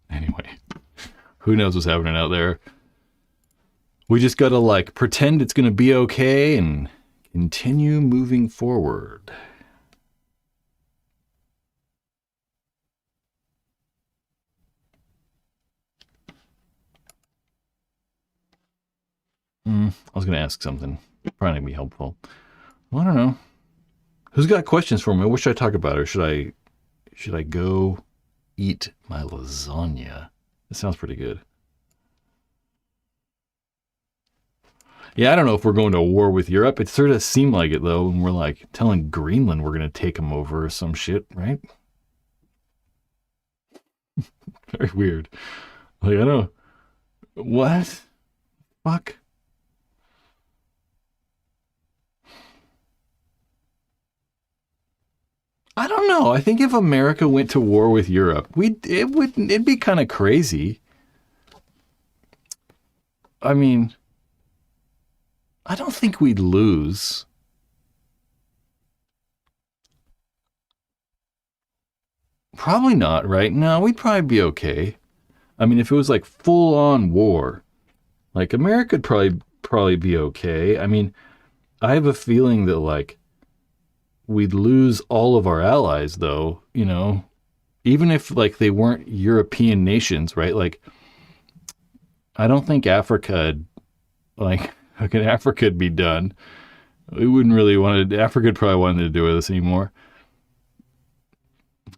Anyway. Who knows what's happening out there? We just gotta like pretend it's gonna be okay and continue moving forward. I was gonna ask something. Probably gonna be helpful. Well, I don't know. Who's got questions for me? What should I talk about, or should I go eat my lasagna? That sounds pretty good. Yeah, I don't know if we're going to war with Europe. It sort of seemed like it, though, when we're like telling Greenland we're going to take them over or some shit, right? Very weird. Like, I don't know. What? Fuck? I don't know. I think if America went to war with Europe, it'd be kind of crazy. I mean, I don't think we'd lose. Probably not, right? No, we'd probably be okay. I mean, if it was like full on war, like America'd probably be okay. I mean, I have a feeling that like we'd lose all of our allies though, you know, even if like they weren't European nations, right? Like I don't think Africa'd be done. We wouldn't really want to, Africa'd probably wanted to do with us anymore.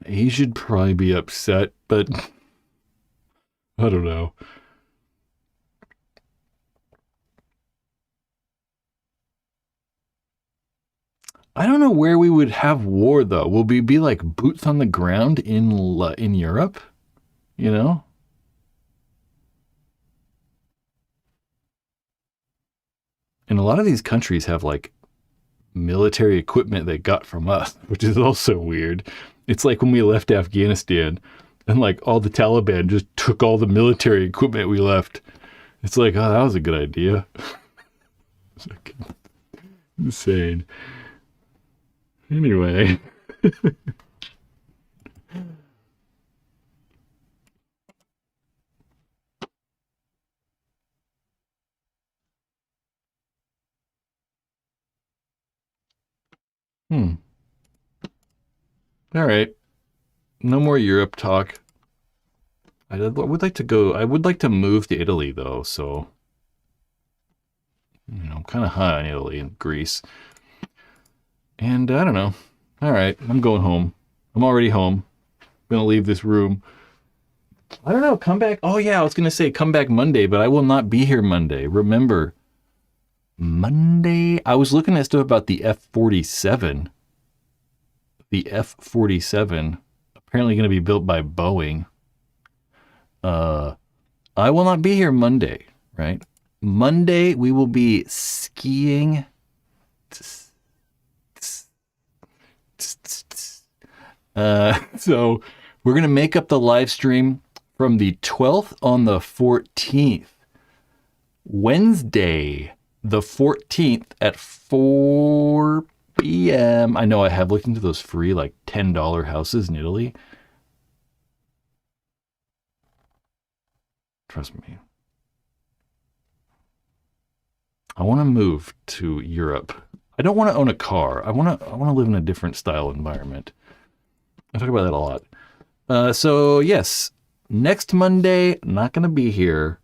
Asia'd probably be upset, but I don't know. I don't know where we would have war though. Will we be like boots on the ground in Europe? You know? And a lot of these countries have like military equipment they got from us, which is also weird. It's like when we left Afghanistan and like all the Taliban just took all the military equipment we left. It's like, oh, that was a good idea. It's like, insane. Anyway. All right. No more Europe talk. I would like to go. I would like to move to Italy though. So, you know, I'm kind of high on Italy and Greece. And I don't know. All right. I'm going home. I'm already home. I'm going to leave this room. I don't know. Come back. Oh, yeah. I was going to say come back Monday, but I will not be here Monday. Remember, Monday. I was looking at stuff about the F-47. The F-47 apparently going to be built by Boeing. I will not be here Monday, right? Monday we will be skiing. So we're going to make up the live stream from the 12th on the 14th. Wednesday, the 14th at 4 p.m. I know I have looked into those free like $10 houses in Italy. Trust me. I want to move to Europe. I don't want to own a car. I want to live in a different style environment. I talk about that a lot. So yes, next Monday, not going to be here.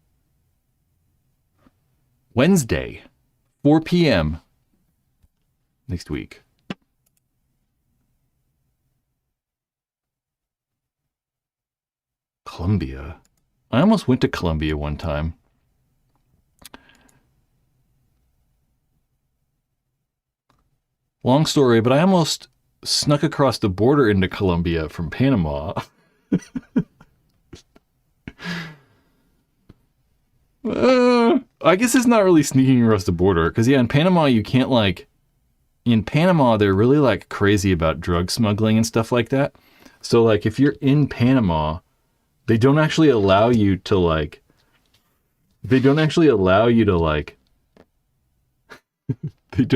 Wednesday, 4 p.m. next week. Colombia. I almost went to Colombia one time. Long story, but I almost snuck across the border into Colombia from Panama. I guess it's not really sneaking across the border because yeah, in Panama you can't like. In Panama they're really like crazy about drug smuggling and stuff like that. So like if you're in Panama, they don't actually allow you to like. They don't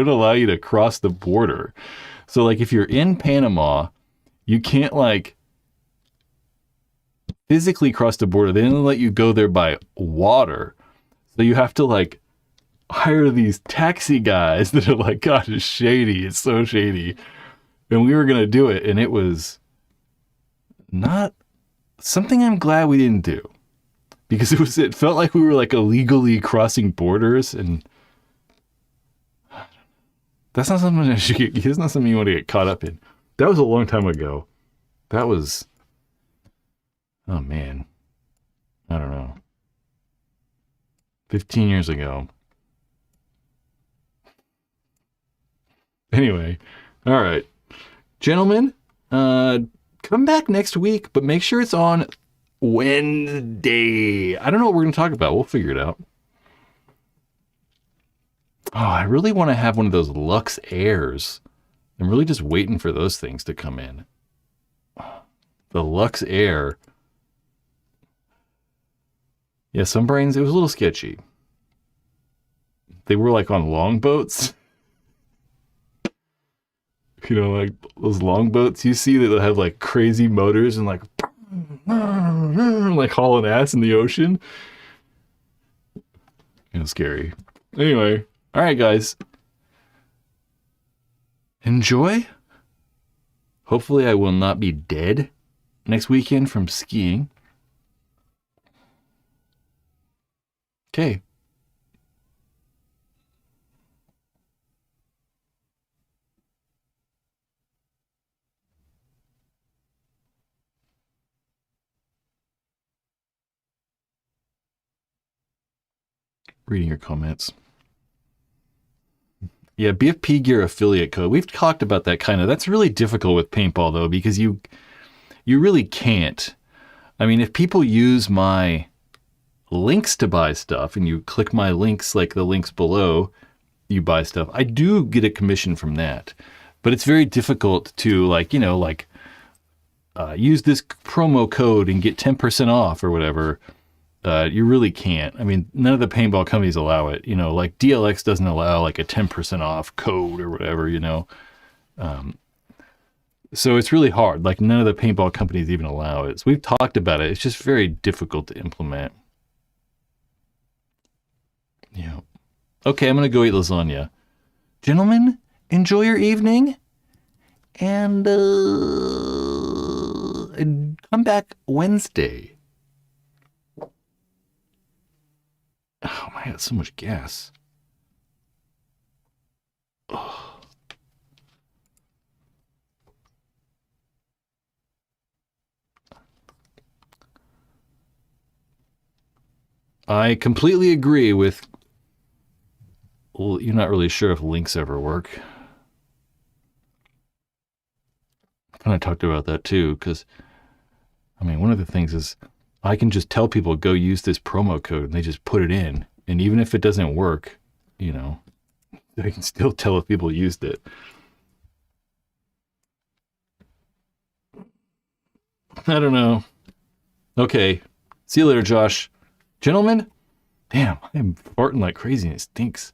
allow you to cross the border. So like if you're in Panama, you can't like physically cross the border. They didn't let you go there by water. So you have to like hire these taxi guys that are like, God, it's shady. It's so shady. And we were going to do it. And it was not something I'm glad we didn't do because it felt like we were like illegally crossing borders, and that's not something it's not something you want to get caught up in. That was a long time ago. That was, oh man, I don't know, 15 years ago. Anyway, all right, gentlemen, come back next week, but make sure it's on Wednesday. I don't know what we're going to talk about. We'll figure it out. Oh, I really want to have one of those Lux Airs. I'm really just waiting for those things to come in. The Lux Air. Yeah, some brains, it was a little sketchy. They were like on longboats. You know, like those longboats you see that have like crazy motors and like hauling ass in the ocean. You know, scary. Anyway, all right, guys. Enjoy. Hopefully I will not be dead next weekend from skiing. Okay. Reading your comments. Yeah, BFP Gear affiliate code. We've talked about that kind of. That's really difficult with paintball though, because you really can't. I mean, if people use my links to buy stuff and you click my links, like the links below, you buy stuff, I do get a commission from that. But it's very difficult to use this promo code and get 10% off or whatever. You really can't. I mean, none of the paintball companies allow it. You know, like DLX doesn't allow like a 10% off code or whatever, you know. So it's really hard. Like none of the paintball companies even allow it. So we've talked about it. It's just very difficult to implement. Yeah. Okay, I'm going to go eat lasagna. Gentlemen, enjoy your evening. And come back Wednesday. Oh my God, so much gas. Oh. I completely agree with. Well, you're not really sure if links ever work. I kind of talked about that too, because I mean, one of the things is I can just tell people go use this promo code and they just put it in. And even if it doesn't work, you know, I can still tell if people used it. I don't know. Okay. See you later, Josh. Gentlemen, damn, I'm farting like crazy and it stinks.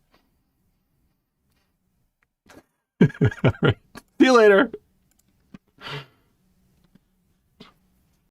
All right. See you later.